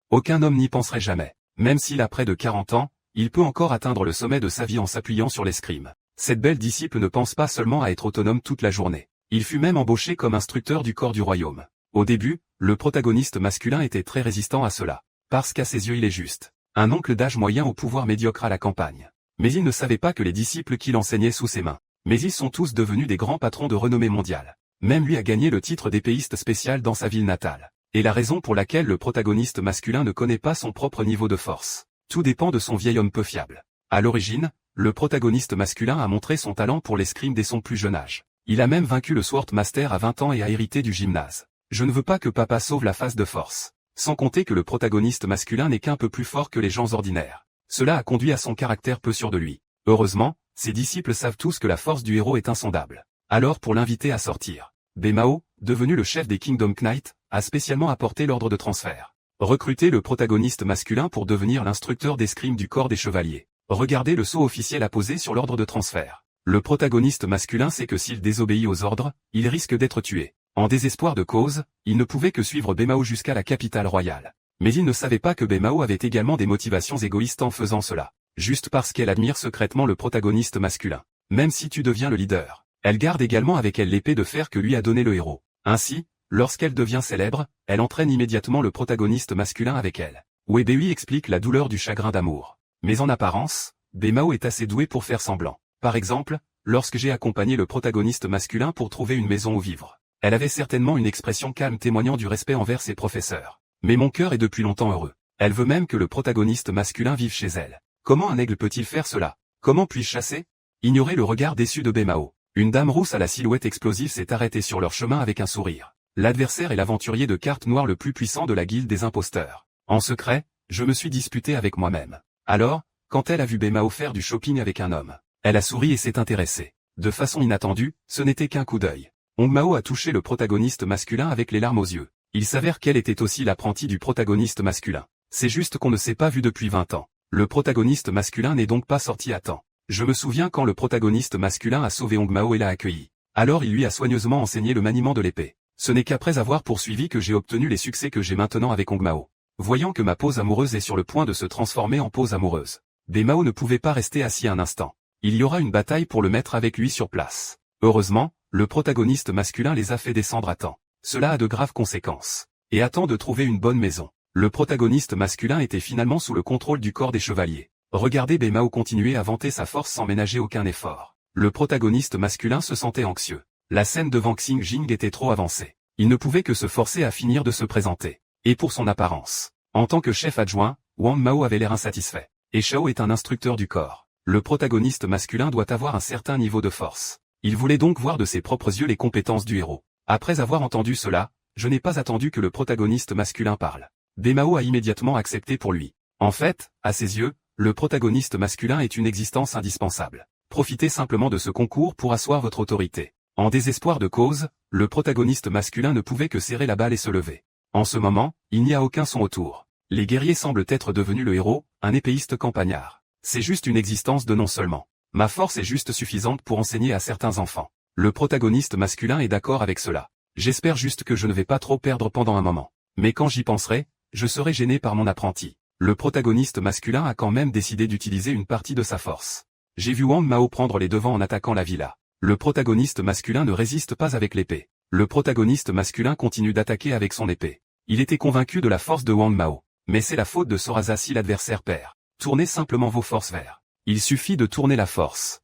Aucun homme n'y penserait jamais. Même s'il a près de 40 ans, il peut encore atteindre le sommet de sa vie en s'appuyant sur l'escrime. Cette belle disciple ne pense pas seulement à être autonome toute la journée. Il fut même embauché comme instructeur du corps du royaume. Au début, le protagoniste masculin était très résistant à cela, parce qu'à ses yeux il est juste un oncle d'âge moyen au pouvoir médiocre à la campagne. Mais il ne savait pas que les disciples qu'il enseignait sous ses mains, mais ils sont tous devenus des grands patrons de renommée mondiale. Même lui a gagné le titre d'épéiste spécial dans sa ville natale. Et la raison pour laquelle le protagoniste masculin ne connaît pas son propre niveau de force. Tout dépend de son vieil homme peu fiable. À l'origine, le protagoniste masculin a montré son talent pour l'escrime dès son plus jeune âge. Il a même vaincu le Sword Master à 20 ans et a hérité du gymnase. Je ne veux pas que papa sauve la phase de force. Sans compter que le protagoniste masculin n'est qu'un peu plus fort que les gens ordinaires. Cela a conduit à son caractère peu sûr de lui. Heureusement, ses disciples savent tous que la force du héros est insondable. Alors pour l'inviter à sortir, Bemao, devenu le chef des Kingdom Knights, a spécialement apporté l'ordre de transfert. Recruter le protagoniste masculin pour devenir l'instructeur d'escrime du corps des chevaliers. Regardez le sceau officiel apposé sur l'ordre de transfert. Le protagoniste masculin sait que s'il désobéit aux ordres, il risque d'être tué. En désespoir de cause, il ne pouvait que suivre Bemao jusqu'à la capitale royale. Mais il ne savait pas que Bemao avait également des motivations égoïstes en faisant cela. Juste parce qu'elle admire secrètement le protagoniste masculin. Même si tu deviens le leader, elle garde également avec elle l'épée de fer que lui a donné le héros. Ainsi, lorsqu'elle devient célèbre, elle entraîne immédiatement le protagoniste masculin avec elle. Weibei explique la douleur du chagrin d'amour. Mais en apparence, Bemao est assez doué pour faire semblant. Par exemple, lorsque j'ai accompagné le protagoniste masculin pour trouver une maison où vivre. Elle avait certainement une expression calme témoignant du respect envers ses professeurs. Mais mon cœur est depuis longtemps heureux. Elle veut même que le protagoniste masculin vive chez elle. Comment un aigle peut-il faire cela? Comment puis-je chasser? Ignorez le regard déçu de Bemao. Une dame rousse à la silhouette explosive s'est arrêtée sur leur chemin avec un sourire. L'adversaire est l'aventurier de cartes noires le plus puissant de la guilde des imposteurs. En secret, je me suis disputé avec moi-même. Alors, quand elle a vu Bemao faire du shopping avec un homme, elle a souri et s'est intéressée. De façon inattendue, ce n'était qu'un coup d'œil. Hong Mao a touché le protagoniste masculin avec les larmes aux yeux. Il s'avère qu'elle était aussi l'apprentie du protagoniste masculin. C'est juste qu'on ne s'est pas vu depuis 20 ans. Le protagoniste masculin n'est donc pas sorti à temps. Je me souviens quand le protagoniste masculin a sauvé Hong Mao et l'a accueilli. Alors il lui a soigneusement enseigné le maniement de l'épée. Ce n'est qu'après avoir poursuivi que j'ai obtenu les succès que j'ai maintenant avec Hong Mao. Voyant que ma pose amoureuse est sur le point de se transformer en pose amoureuse, Bemao ne pouvait pas rester assis un instant. Il y aura une bataille pour le mettre avec lui sur place. Heureusement, le protagoniste masculin les a fait descendre à temps. Cela a de graves conséquences. Et à temps de trouver une bonne maison. Le protagoniste masculin était finalement sous le contrôle du corps des chevaliers. Regardez Bemao continuer à vanter sa force sans ménager aucun effort. Le protagoniste masculin se sentait anxieux. La scène devant Xinjing était trop avancée. Il ne pouvait que se forcer à finir de se présenter. Et pour son apparence. En tant que chef adjoint, Wang Mao avait l'air insatisfait. Et Shao est un instructeur du corps. Le protagoniste masculin doit avoir un certain niveau de force. Il voulait donc voir de ses propres yeux les compétences du héros. Après avoir entendu cela, je n'ai pas attendu que le protagoniste masculin parle. Bemao a immédiatement accepté pour lui. En fait, à ses yeux, le protagoniste masculin est une existence indispensable. Profitez simplement de ce concours pour asseoir votre autorité. En désespoir de cause, le protagoniste masculin ne pouvait que serrer la balle et se lever. En ce moment, il n'y a aucun son autour. Les guerriers semblent être devenus le héros, un épéiste campagnard. C'est juste une existence de nom seulement. Ma force est juste suffisante pour enseigner à certains enfants. Le protagoniste masculin est d'accord avec cela. J'espère juste que je ne vais pas trop perdre pendant un moment. Mais quand j'y penserai, je serai gêné par mon apprenti. Le protagoniste masculin a quand même décidé d'utiliser une partie de sa force. J'ai vu Wang Mao prendre les devants en attaquant la villa. Le protagoniste masculin ne résiste pas avec l'épée. Le protagoniste masculin continue d'attaquer avec son épée. Il était convaincu de la force de Wang Mao. Mais c'est la faute de Sorasa si l'adversaire perd. Tournez simplement vos forces vers. Il suffit de tourner la force.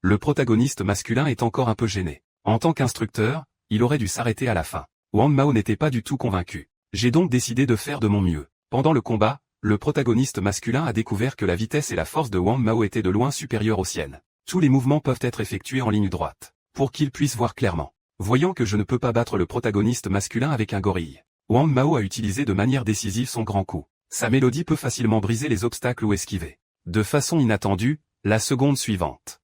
Le protagoniste masculin est encore un peu gêné. En tant qu'instructeur, il aurait dû s'arrêter à la fin. Wang Mao n'était pas du tout convaincu. J'ai donc décidé de faire de mon mieux. Pendant le combat, le protagoniste masculin a découvert que la vitesse et la force de Wang Mao étaient de loin supérieures aux siennes. Tous les mouvements peuvent être effectués en ligne droite, pour qu'il puisse voir clairement. Voyant que je ne peux pas battre le protagoniste masculin avec un gorille, Wang Mao a utilisé de manière décisive son grand coup. Sa mélodie peut facilement briser les obstacles ou esquiver. De façon inattendue, la seconde suivante.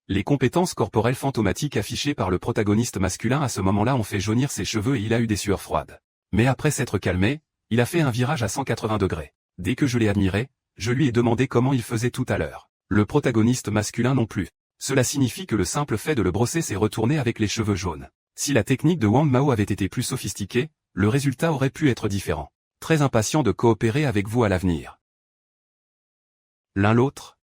Les compétences corporelles fantomatiques affichées par le protagoniste masculin à ce moment-là ont fait jaunir ses cheveux et il a eu des sueurs froides. Mais après s'être calmé, il a fait un virage à 180 degrés. Dès que je l'ai admiré, je lui ai demandé comment il faisait tout à l'heure. Le protagoniste masculin non plus. Cela signifie que le simple fait de le brosser s'est retourné avec les cheveux jaunes. Si la technique de Wang Mao avait été plus sophistiquée, le résultat aurait pu être différent. Très impatient de coopérer avec vous à l'avenir. L'un l'autre.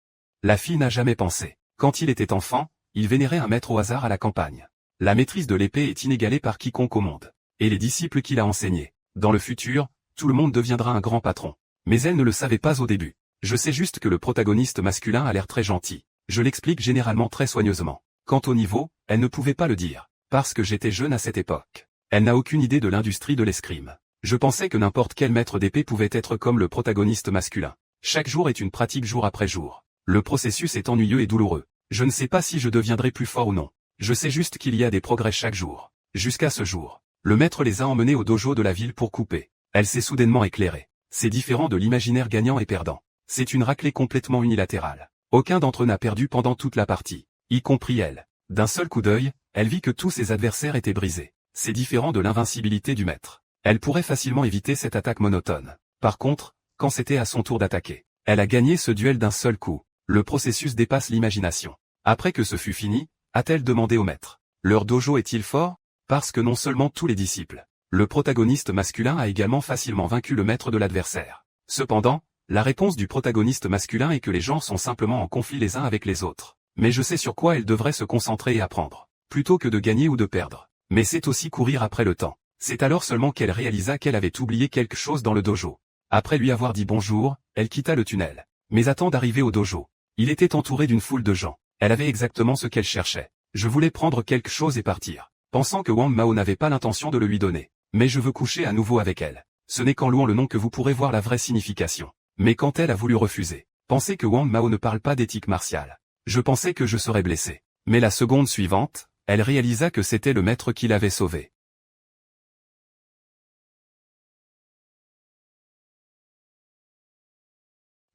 La fille n'a jamais pensé. Quand il était enfant, il vénérait un maître au hasard à la campagne. La maîtrise de l'épée est inégalée par quiconque au monde. Et les disciples qu'il a enseignés. Dans le futur, tout le monde deviendra un grand patron. Mais elle ne le savait pas au début. Je sais juste que le protagoniste masculin a l'air très gentil. Je l'explique généralement très soigneusement. Quant au niveau, elle ne pouvait pas le dire. Parce que j'étais jeune à cette époque. Elle n'a aucune idée de l'industrie de l'escrime. Je pensais que n'importe quel maître d'épée pouvait être comme le protagoniste masculin. Chaque jour est une pratique jour après jour. Le processus est ennuyeux et douloureux. Je ne sais pas si je deviendrai plus fort ou non. Je sais juste qu'il y a des progrès chaque jour. Jusqu'à ce jour. Le maître les a emmenés au dojo de la ville pour couper. Elle s'est soudainement éclairée. C'est différent de l'imaginaire gagnant et perdant. C'est une raclée complètement unilatérale. Aucun d'entre eux n'a perdu pendant toute la partie. Y compris elle. D'un seul coup d'œil, elle vit que tous ses adversaires étaient brisés. C'est différent de l'invincibilité du maître. Elle pourrait facilement éviter cette attaque monotone. Par contre, quand c'était à son tour d'attaquer, elle a gagné ce duel d'un seul coup. Le processus dépasse l'imagination. Après que ce fut fini, a-t-elle demandé au maître. Leur dojo est-il fort? Parce que non seulement tous les disciples, le protagoniste masculin a également facilement vaincu le maître de l'adversaire. Cependant, la réponse du protagoniste masculin est que les gens sont simplement en conflit les uns avec les autres. Mais je sais sur quoi elle devrait se concentrer et apprendre, plutôt que de gagner ou de perdre. Mais c'est aussi courir après le temps. C'est alors seulement qu'elle réalisa qu'elle avait oublié quelque chose dans le dojo. Après lui avoir dit bonjour, elle quitta le tunnel. Mais attend d'arriver au dojo. Il était entouré d'une foule de gens. Elle avait exactement ce qu'elle cherchait. Je voulais prendre quelque chose et partir, pensant que Wang Mao n'avait pas l'intention de le lui donner. Mais je veux coucher à nouveau avec elle. Ce n'est qu'en louant le nom que vous pourrez voir la vraie signification. Mais quand elle a voulu refuser, pensez que Wang Mao ne parle pas d'éthique martiale. Je pensais que je serais blessé. Mais la seconde suivante, elle réalisa que c'était le maître qui l'avait sauvée.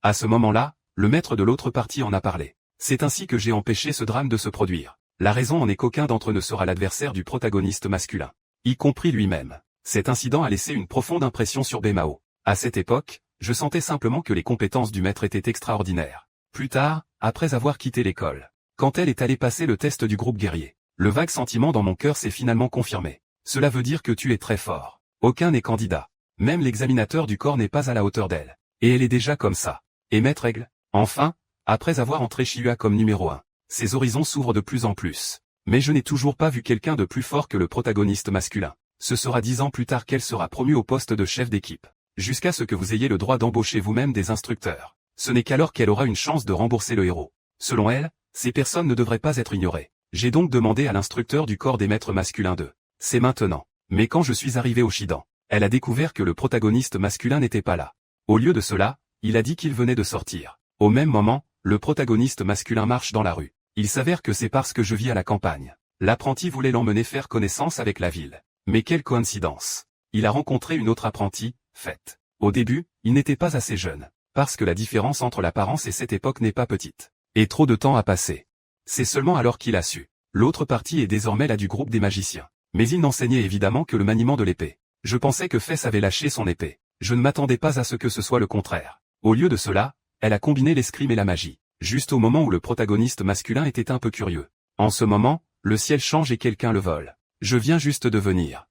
À ce moment-là, le maître de l'autre partie en a parlé. C'est ainsi que j'ai empêché ce drame de se produire. La raison en est qu'aucun d'entre eux ne sera l'adversaire du protagoniste masculin, y compris lui-même. Cet incident a laissé une profonde impression sur Mao. À cette époque, je sentais simplement que les compétences du maître étaient extraordinaires. Plus tard, après avoir quitté l'école, quand elle est allée passer le test du groupe guerrier, le vague sentiment dans mon cœur s'est finalement confirmé. Cela veut dire que tu es très fort. Aucun n'est candidat. Même l'examinateur du corps n'est pas à la hauteur d'elle. Et elle est déjà comme ça. Et Maître Aigle, enfin, après avoir entré Shiyua comme numéro 1, ses horizons s'ouvrent de plus en plus. Mais je n'ai toujours pas vu quelqu'un de plus fort que le protagoniste masculin. Ce sera 10 ans plus tard qu'elle sera promue au poste de chef d'équipe. Jusqu'à ce que vous ayez le droit d'embaucher vous-même des instructeurs. Ce n'est qu'alors qu'elle aura une chance de rembourser le héros. Selon elle, ces personnes ne devraient pas être ignorées. J'ai donc demandé à l'instructeur du corps des maîtres masculins de « C'est maintenant ». Mais quand je suis arrivé au Shidan, elle a découvert que le protagoniste masculin n'était pas là. Au lieu de cela, il a dit qu'il venait de sortir. Au même moment, le protagoniste masculin marche dans la rue. Il s'avère que c'est parce que je vis à la campagne. L'apprenti voulait l'emmener faire connaissance avec la ville. Mais quelle coïncidence. Il a rencontré une autre apprentie, Faith. Au début, il n'était pas assez jeune, parce que la différence entre l'apparence et cette époque n'est pas petite. Et trop de temps a passé. C'est seulement alors qu'il a su. L'autre partie est désormais la du groupe des magiciens. Mais il n'enseignait évidemment que le maniement de l'épée. Je pensais que Faith avait lâché son épée. Je ne m'attendais pas à ce que ce soit le contraire. Au lieu de cela, elle a combiné l'escrime et la magie. Juste au moment où le protagoniste masculin était un peu curieux. En ce moment, le ciel change et quelqu'un le vole. Je viens juste de venir.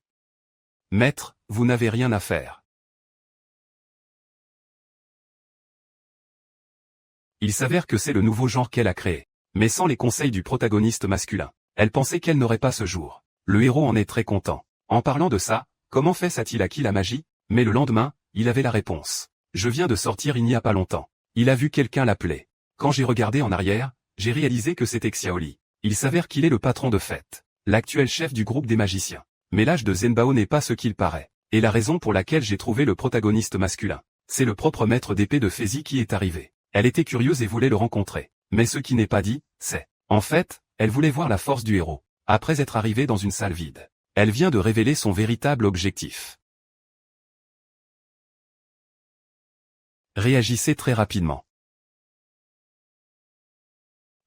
Maître, vous n'avez rien à faire. Il s'avère que c'est le nouveau genre qu'elle a créé. Mais sans les conseils du protagoniste masculin. Elle pensait qu'elle n'aurait pas ce jour. Le héros en est très content. En parlant de ça, comment Faith a-t-il acquis la magie? Mais le lendemain, il avait la réponse. Je viens de sortir il n'y a pas longtemps. Il a vu quelqu'un l'appeler. Quand j'ai regardé en arrière, j'ai réalisé que c'était Xiaoli. Il s'avère qu'il est le patron de Faith, l'actuel chef du groupe des magiciens. Mais l'âge de Zhenbao n'est pas ce qu'il paraît. Et la raison pour laquelle j'ai trouvé le protagoniste masculin, c'est le propre maître d'épée de Feizi qui est arrivé. Elle était curieuse et voulait le rencontrer. Mais ce qui n'est pas dit, c'est, en fait, elle voulait voir la force du héros. Après être arrivée dans une salle vide, elle vient de révéler son véritable objectif. Réagissez très rapidement.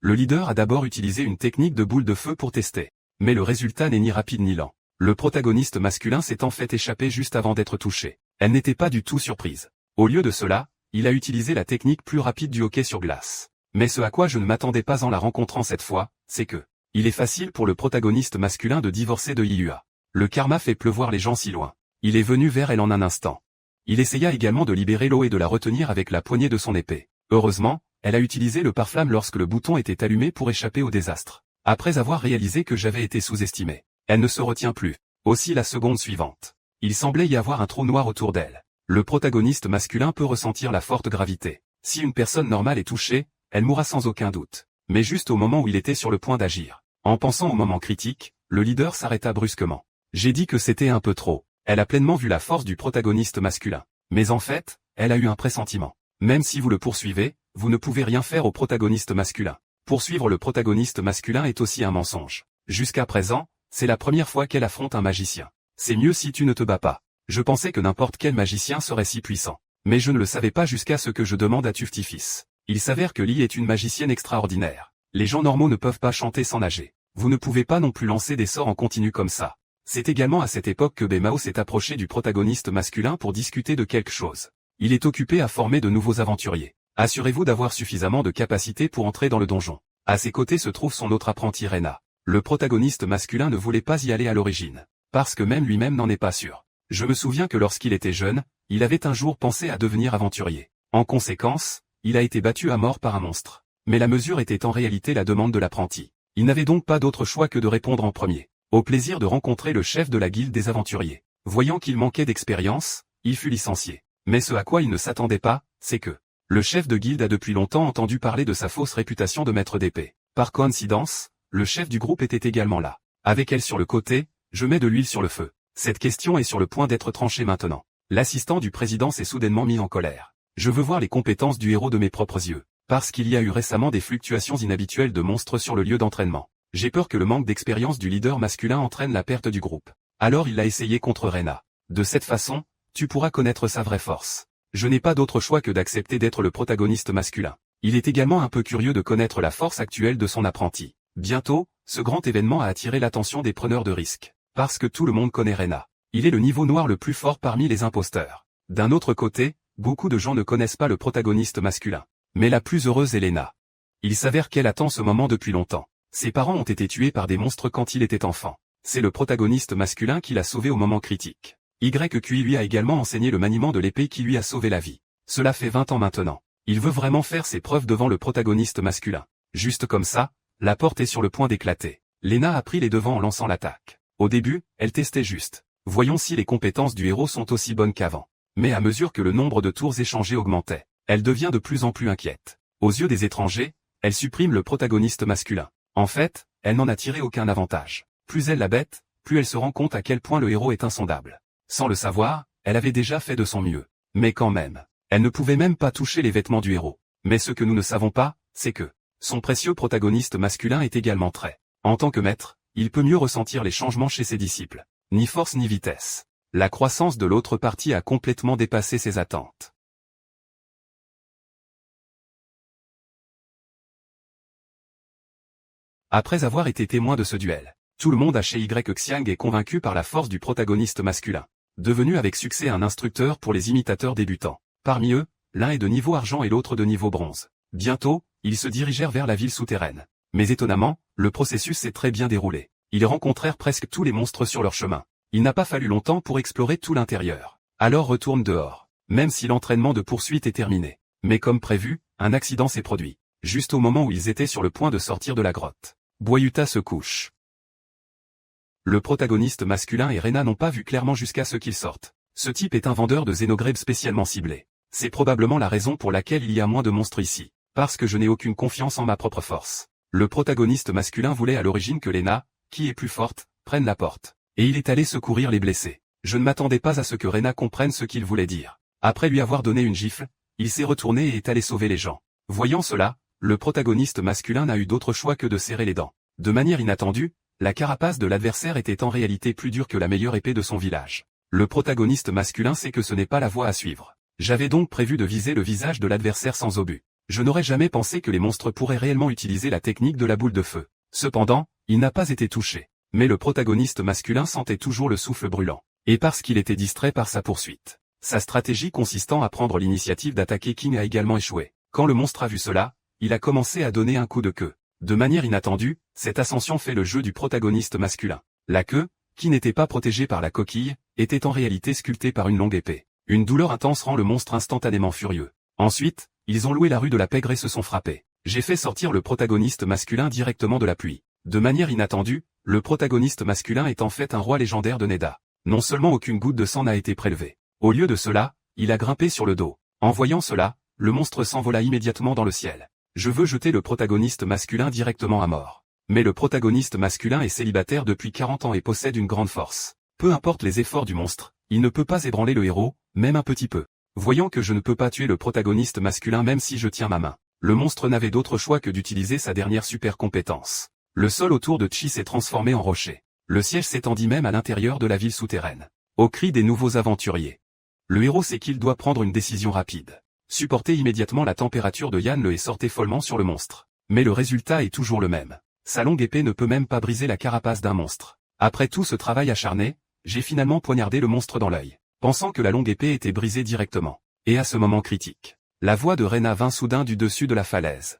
Le leader a d'abord utilisé une technique de boule de feu pour tester. Mais le résultat n'est ni rapide ni lent. Le protagoniste masculin s'est en fait échappé juste avant d'être touché. Elle n'était pas du tout surprise. Au lieu de cela, il a utilisé la technique plus rapide du hockey sur glace. Mais ce à quoi je ne m'attendais pas en la rencontrant cette fois, c'est que, il est facile pour le protagoniste masculin de divorcer de Yua. Le karma fait pleuvoir les gens si loin. Il est venu vers elle en un instant. Il essaya également de libérer l'eau et de la retenir avec la poignée de son épée. Heureusement, elle a utilisé le pare-flamme lorsque le bouton était allumé pour échapper au désastre. Après avoir réalisé que j'avais été sous-estimé, elle ne se retient plus. Aussi la seconde suivante. Il semblait y avoir un trou noir autour d'elle. Le protagoniste masculin peut ressentir la forte gravité. Si une personne normale est touchée, elle mourra sans aucun doute. Mais juste au moment où il était sur le point d'agir. En pensant au moment critique, le leader s'arrêta brusquement. J'ai dit que c'était un peu trop. Elle a pleinement vu la force du protagoniste masculin. Mais en fait, elle a eu un pressentiment. Même si vous le poursuivez, vous ne pouvez rien faire au protagoniste masculin. Poursuivre le protagoniste masculin est aussi un mensonge. Jusqu'à présent, c'est la première fois qu'elle affronte un magicien. C'est mieux si tu ne te bats pas. Je pensais que n'importe quel magicien serait si puissant. Mais je ne le savais pas jusqu'à ce que je demande à Tuftifis. Il s'avère que Lee est une magicienne extraordinaire. Les gens normaux ne peuvent pas chanter sans nager. Vous ne pouvez pas non plus lancer des sorts en continu comme ça. C'est également à cette époque que Bemao s'est approché du protagoniste masculin pour discuter de quelque chose. Il est occupé à former de nouveaux aventuriers. Assurez-vous d'avoir suffisamment de capacité pour entrer dans le donjon. À ses côtés se trouve son autre apprenti Rena. Le protagoniste masculin ne voulait pas y aller à l'origine. Parce que même lui-même n'en est pas sûr. Je me souviens que lorsqu'il était jeune, il avait un jour pensé à devenir aventurier. En conséquence, il a été battu à mort par un monstre. Mais la mesure était en réalité la demande de l'apprenti. Il n'avait donc pas d'autre choix que de répondre en premier. Au plaisir de rencontrer le chef de la guilde des aventuriers. Voyant qu'il manquait d'expérience, il fut licencié. Mais ce à quoi il ne s'attendait pas, c'est que le chef de guilde a depuis longtemps entendu parler de sa fausse réputation de maître d'épée. Par coïncidence, le chef du groupe était également là. Avec elle sur le côté, je mets de l'huile sur le feu. Cette question est sur le point d'être tranchée maintenant. L'assistant du président s'est soudainement mis en colère. Je veux voir les compétences du héros de mes propres yeux. Parce qu'il y a eu récemment des fluctuations inhabituelles de monstres sur le lieu d'entraînement. J'ai peur que le manque d'expérience du leader masculin entraîne la perte du groupe. Alors il l'a essayé contre Rena. De cette façon, tu pourras connaître sa vraie force. Je n'ai pas d'autre choix que d'accepter d'être le protagoniste masculin. Il est également un peu curieux de connaître la force actuelle de son apprenti. Bientôt, ce grand événement a attiré l'attention des preneurs de risques. Parce que tout le monde connaît Rena. Il est le niveau noir le plus fort parmi les imposteurs. D'un autre côté, beaucoup de gens ne connaissent pas le protagoniste masculin. Mais la plus heureuse est Lena. Il s'avère qu'elle attend ce moment depuis longtemps. Ses parents ont été tués par des monstres quand il était enfant. C'est le protagoniste masculin qui l'a sauvé au moment critique. YQI lui a également enseigné le maniement de l'épée qui lui a sauvé la vie. Cela fait 20 ans maintenant. Il veut vraiment faire ses preuves devant le protagoniste masculin. Juste comme ça, la porte est sur le point d'éclater. Lena a pris les devants en lançant l'attaque. Au début, elle testait juste. Voyons si les compétences du héros sont aussi bonnes qu'avant. Mais à mesure que le nombre de tours échangées augmentait, elle devient de plus en plus inquiète. Aux yeux des étrangers, elle supprime le protagoniste masculin. En fait, elle n'en a tiré aucun avantage. Plus elle la bête, plus elle se rend compte à quel point le héros est insondable. Sans le savoir, elle avait déjà fait de son mieux. Mais quand même, elle ne pouvait même pas toucher les vêtements du héros. Mais ce que nous ne savons pas, c'est que son précieux protagoniste masculin est également très. En tant que maître, il peut mieux ressentir les changements chez ses disciples. Ni force ni vitesse. La croissance de l'autre partie a complètement dépassé ses attentes. Après avoir été témoin de ce duel, tout le monde à chez Xiang est convaincu par la force du protagoniste masculin. Devenu avec succès un instructeur pour les imitateurs débutants. Parmi eux, l'un est de niveau argent et l'autre de niveau bronze. Bientôt, ils se dirigèrent vers la ville souterraine. Mais étonnamment, le processus s'est très bien déroulé. Ils rencontrèrent presque tous les monstres sur leur chemin. Il n'a pas fallu longtemps pour explorer tout l'intérieur. Alors retourne dehors. Même si l'entraînement de poursuite est terminé. Mais comme prévu, un accident s'est produit. Juste au moment où ils étaient sur le point de sortir de la grotte. Boyuta se couche. Le protagoniste masculin et Rena n'ont pas vu clairement jusqu'à ce qu'ils sortent. Ce type est un vendeur de xénogrèbes spécialement ciblés. C'est probablement la raison pour laquelle il y a moins de monstres ici. Parce que je n'ai aucune confiance en ma propre force. Le protagoniste masculin voulait à l'origine que Lena, qui est plus forte, prenne la porte. Et il est allé secourir les blessés. Je ne m'attendais pas à ce que Rena comprenne ce qu'il voulait dire. Après lui avoir donné une gifle, il s'est retourné et est allé sauver les gens. Voyant cela, le protagoniste masculin n'a eu d'autre choix que de serrer les dents. De manière inattendue, la carapace de l'adversaire était en réalité plus dure que la meilleure épée de son village. Le protagoniste masculin sait que ce n'est pas la voie à suivre. J'avais donc prévu de viser le visage de l'adversaire sans obus. Je n'aurais jamais pensé que les monstres pourraient réellement utiliser la technique de la boule de feu. Cependant, il n'a pas été touché. Mais le protagoniste masculin sentait toujours le souffle brûlant. Et parce qu'il était distrait par sa poursuite. Sa stratégie consistant à prendre l'initiative d'attaquer King a également échoué. Quand le monstre a vu cela, il a commencé à donner un coup de queue. De manière inattendue, cette ascension fait le jeu du protagoniste masculin. La queue, qui n'était pas protégée par la coquille, était en réalité sculptée par une longue épée. Une douleur intense rend le monstre instantanément furieux. Ensuite, ils ont loué la rue de la Pègre et se sont frappés. J'ai fait sortir le protagoniste masculin directement de la pluie. De manière inattendue, le protagoniste masculin est en fait un roi légendaire de Neda. Non seulement aucune goutte de sang n'a été prélevée. Au lieu de cela, il a grimpé sur le dos. En voyant cela, le monstre s'envola immédiatement dans le ciel. Je veux jeter le protagoniste masculin directement à mort. Mais le protagoniste masculin est célibataire depuis 40 ans et possède une grande force. Peu importe les efforts du monstre, il ne peut pas ébranler le héros, même un petit peu. Voyant que je ne peux pas tuer le protagoniste masculin même si je tiens ma main, le monstre n'avait d'autre choix que d'utiliser sa dernière super compétence. Le sol autour de Chi s'est transformé en rocher. Le siège s'étendit même à l'intérieur de la ville souterraine. Au cri des nouveaux aventuriers. Le héros sait qu'il doit prendre une décision rapide. Supporter immédiatement la température de Yan le et sortait follement sur le monstre. Mais le résultat est toujours le même. Sa longue épée ne peut même pas briser la carapace d'un monstre. Après tout ce travail acharné, j'ai finalement poignardé le monstre dans l'œil, pensant que la longue épée était brisée directement. Et à ce moment critique, la voix de Rena vint soudain du dessus de la falaise.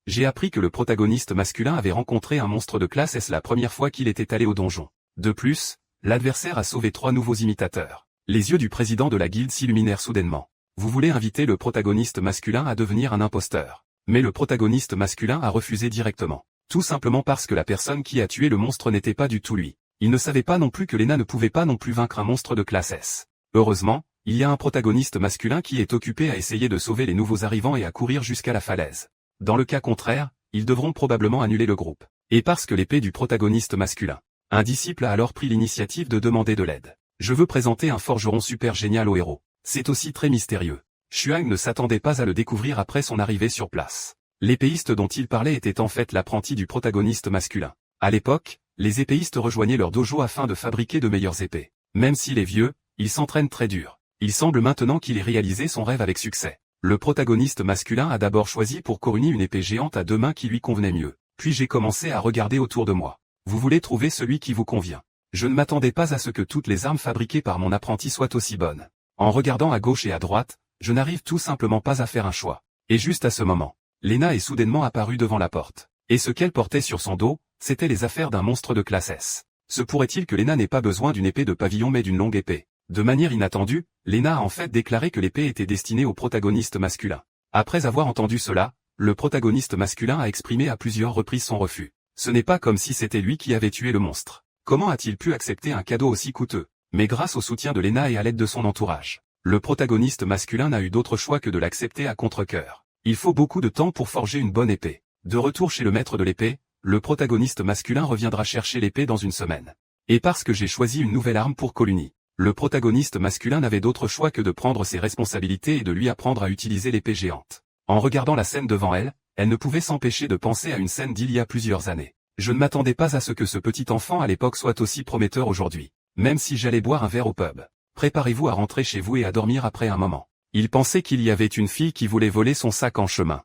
J'ai appris que le protagoniste masculin avait rencontré un monstre de classe S la première fois qu'il était allé au donjon. De plus, l'adversaire a sauvé 3 nouveaux imitateurs. Les yeux du président de la guilde s'illuminèrent soudainement. Vous voulez inviter le protagoniste masculin à devenir un imposteur. Mais le protagoniste masculin a refusé directement. Tout simplement parce que la personne qui a tué le monstre n'était pas du tout lui. Il ne savait pas non plus que Lena ne pouvait pas non plus vaincre un monstre de classe S. Heureusement, il y a un protagoniste masculin qui est occupé à essayer de sauver les nouveaux arrivants et à courir jusqu'à la falaise. Dans le cas contraire, ils devront probablement annuler le groupe. Et parce que l'épée du protagoniste masculin. Un disciple a alors pris l'initiative de demander de l'aide. Je veux présenter un forgeron super génial au héros. C'est aussi très mystérieux. Xuang ne s'attendait pas à le découvrir après son arrivée sur place. L'épéiste dont il parlait était en fait l'apprenti du protagoniste masculin. À l'époque, les épéistes rejoignaient leur dojo afin de fabriquer de meilleures épées. Même s'il est vieux, il s'entraîne très dur. Il semble maintenant qu'il ait réalisé son rêve avec succès. Le protagoniste masculin a d'abord choisi pour Koruni une épée géante à 2 mains qui lui convenait mieux. Puis j'ai commencé à regarder autour de moi. Vous voulez trouver celui qui vous convient. Je ne m'attendais pas à ce que toutes les armes fabriquées par mon apprenti soient aussi bonnes. En regardant à gauche et à droite, je n'arrive tout simplement pas à faire un choix. Et juste à ce moment, Lena est soudainement apparue devant la porte. Et ce qu'elle portait sur son dos, c'était les affaires d'un monstre de classe S. Se pourrait-il que Lena n'ait pas besoin d'une épée de pavillon mais d'une longue épée? De manière inattendue, Lena a en fait déclaré que l'épée était destinée au protagoniste masculin. Après avoir entendu cela, le protagoniste masculin a exprimé à plusieurs reprises son refus. Ce n'est pas comme si c'était lui qui avait tué le monstre. Comment a-t-il pu accepter un cadeau aussi coûteux? Mais grâce au soutien de Lena et à l'aide de son entourage, le protagoniste masculin n'a eu d'autre choix que de l'accepter à contre-cœur. Il faut beaucoup de temps pour forger une bonne épée. De retour chez le maître de l'épée, le protagoniste masculin reviendra chercher l'épée dans une semaine. Et parce que j'ai choisi une nouvelle arme pour Koluni, le protagoniste masculin n'avait d'autre choix que de prendre ses responsabilités et de lui apprendre à utiliser l'épée géante. En regardant la scène devant elle, elle ne pouvait s'empêcher de penser à une scène d'il y a plusieurs années. Je ne m'attendais pas à ce que ce petit enfant à l'époque soit aussi prometteur aujourd'hui. Même si j'allais boire un verre au pub. Préparez-vous à rentrer chez vous et à dormir après un moment. Il pensait qu'il y avait une fille qui voulait voler son sac en chemin.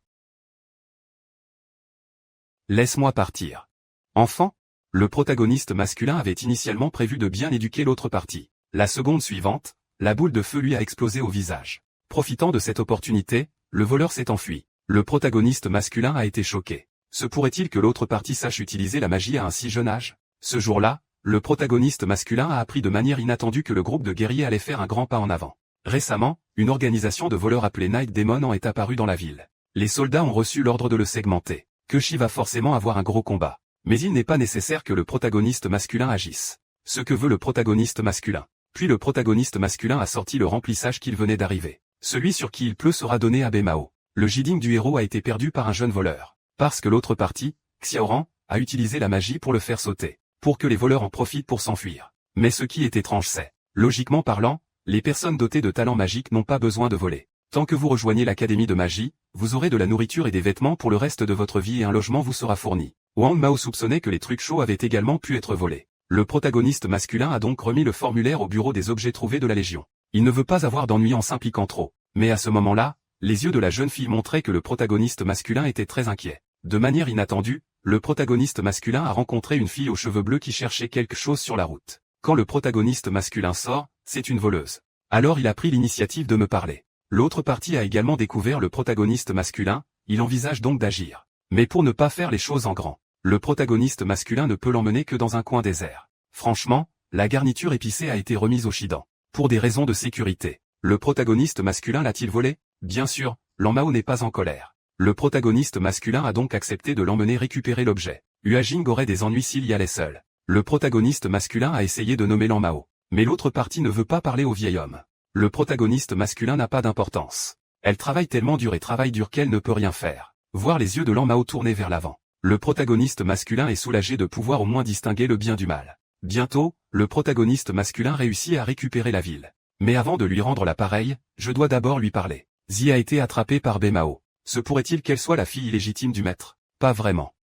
Laisse-moi partir. Enfant, le protagoniste masculin avait initialement prévu de bien éduquer l'autre partie. La seconde suivante, la boule de feu lui a explosé au visage. Profitant de cette opportunité, le voleur s'est enfui. Le protagoniste masculin a été choqué. Se pourrait-il que l'autre partie sache utiliser la magie à un si jeune âge? Ce jour-là, le protagoniste masculin a appris de manière inattendue que le groupe de guerriers allait faire un grand pas en avant. Récemment, une organisation de voleurs appelée Night Demon en est apparue dans la ville. Les soldats ont reçu l'ordre de le segmenter. Keshi va forcément avoir un gros combat. Mais il n'est pas nécessaire que le protagoniste masculin agisse. Ce que veut le protagoniste masculin. Puis le protagoniste masculin a sorti le remplissage qu'il venait d'arriver. Celui sur qui il pleut sera donné à Bemao. Le Jiding du héros a été perdu par un jeune voleur. Parce que l'autre partie, Xiaoran, a utilisé la magie pour le faire sauter. Pour que les voleurs en profitent pour s'enfuir. Mais ce qui est étrange c'est, logiquement parlant, les personnes dotées de talents magiques n'ont pas besoin de voler. Tant que vous rejoignez l'académie de magie, vous aurez de la nourriture et des vêtements pour le reste de votre vie et un logement vous sera fourni. Wang Mao soupçonnait que les trucs chauds avaient également pu être volés. Le protagoniste masculin a donc remis le formulaire au bureau des objets trouvés de la Légion. Il ne veut pas avoir d'ennui en s'impliquant trop. Mais à ce moment-là, les yeux de la jeune fille montraient que le protagoniste masculin était très inquiet. De manière inattendue, le protagoniste masculin a rencontré une fille aux cheveux bleus qui cherchait quelque chose sur la route. Quand le protagoniste masculin sort, c'est une voleuse. Alors il a pris l'initiative de me parler. L'autre partie a également découvert le protagoniste masculin, il envisage donc d'agir. Mais pour ne pas faire les choses en grand, le protagoniste masculin ne peut l'emmener que dans un coin désert. Franchement, la garniture épicée a été remise au Shidan. Pour des raisons de sécurité, le protagoniste masculin l'a-t-il volé? Bien sûr, Lanmao n'est pas en colère. Le protagoniste masculin a donc accepté de l'emmener récupérer l'objet. Huajing aurait des ennuis s'il y allait seul. Le protagoniste masculin a essayé de nommer Lanmao. Mais l'autre partie ne veut pas parler au vieil homme. Le protagoniste masculin n'a pas d'importance. Elle travaille tellement dur et travaille dur qu'elle ne peut rien faire. Voir les yeux de Lanmao tournés vers l'avant. Le protagoniste masculin est soulagé de pouvoir au moins distinguer le bien du mal. Bientôt, le protagoniste masculin réussit à récupérer la ville. Mais avant de lui rendre l'appareil, je dois d'abord lui parler. Zi a été attrapée par Bemao. Se pourrait-il qu'elle soit la fille illégitime du maître? Pas vraiment.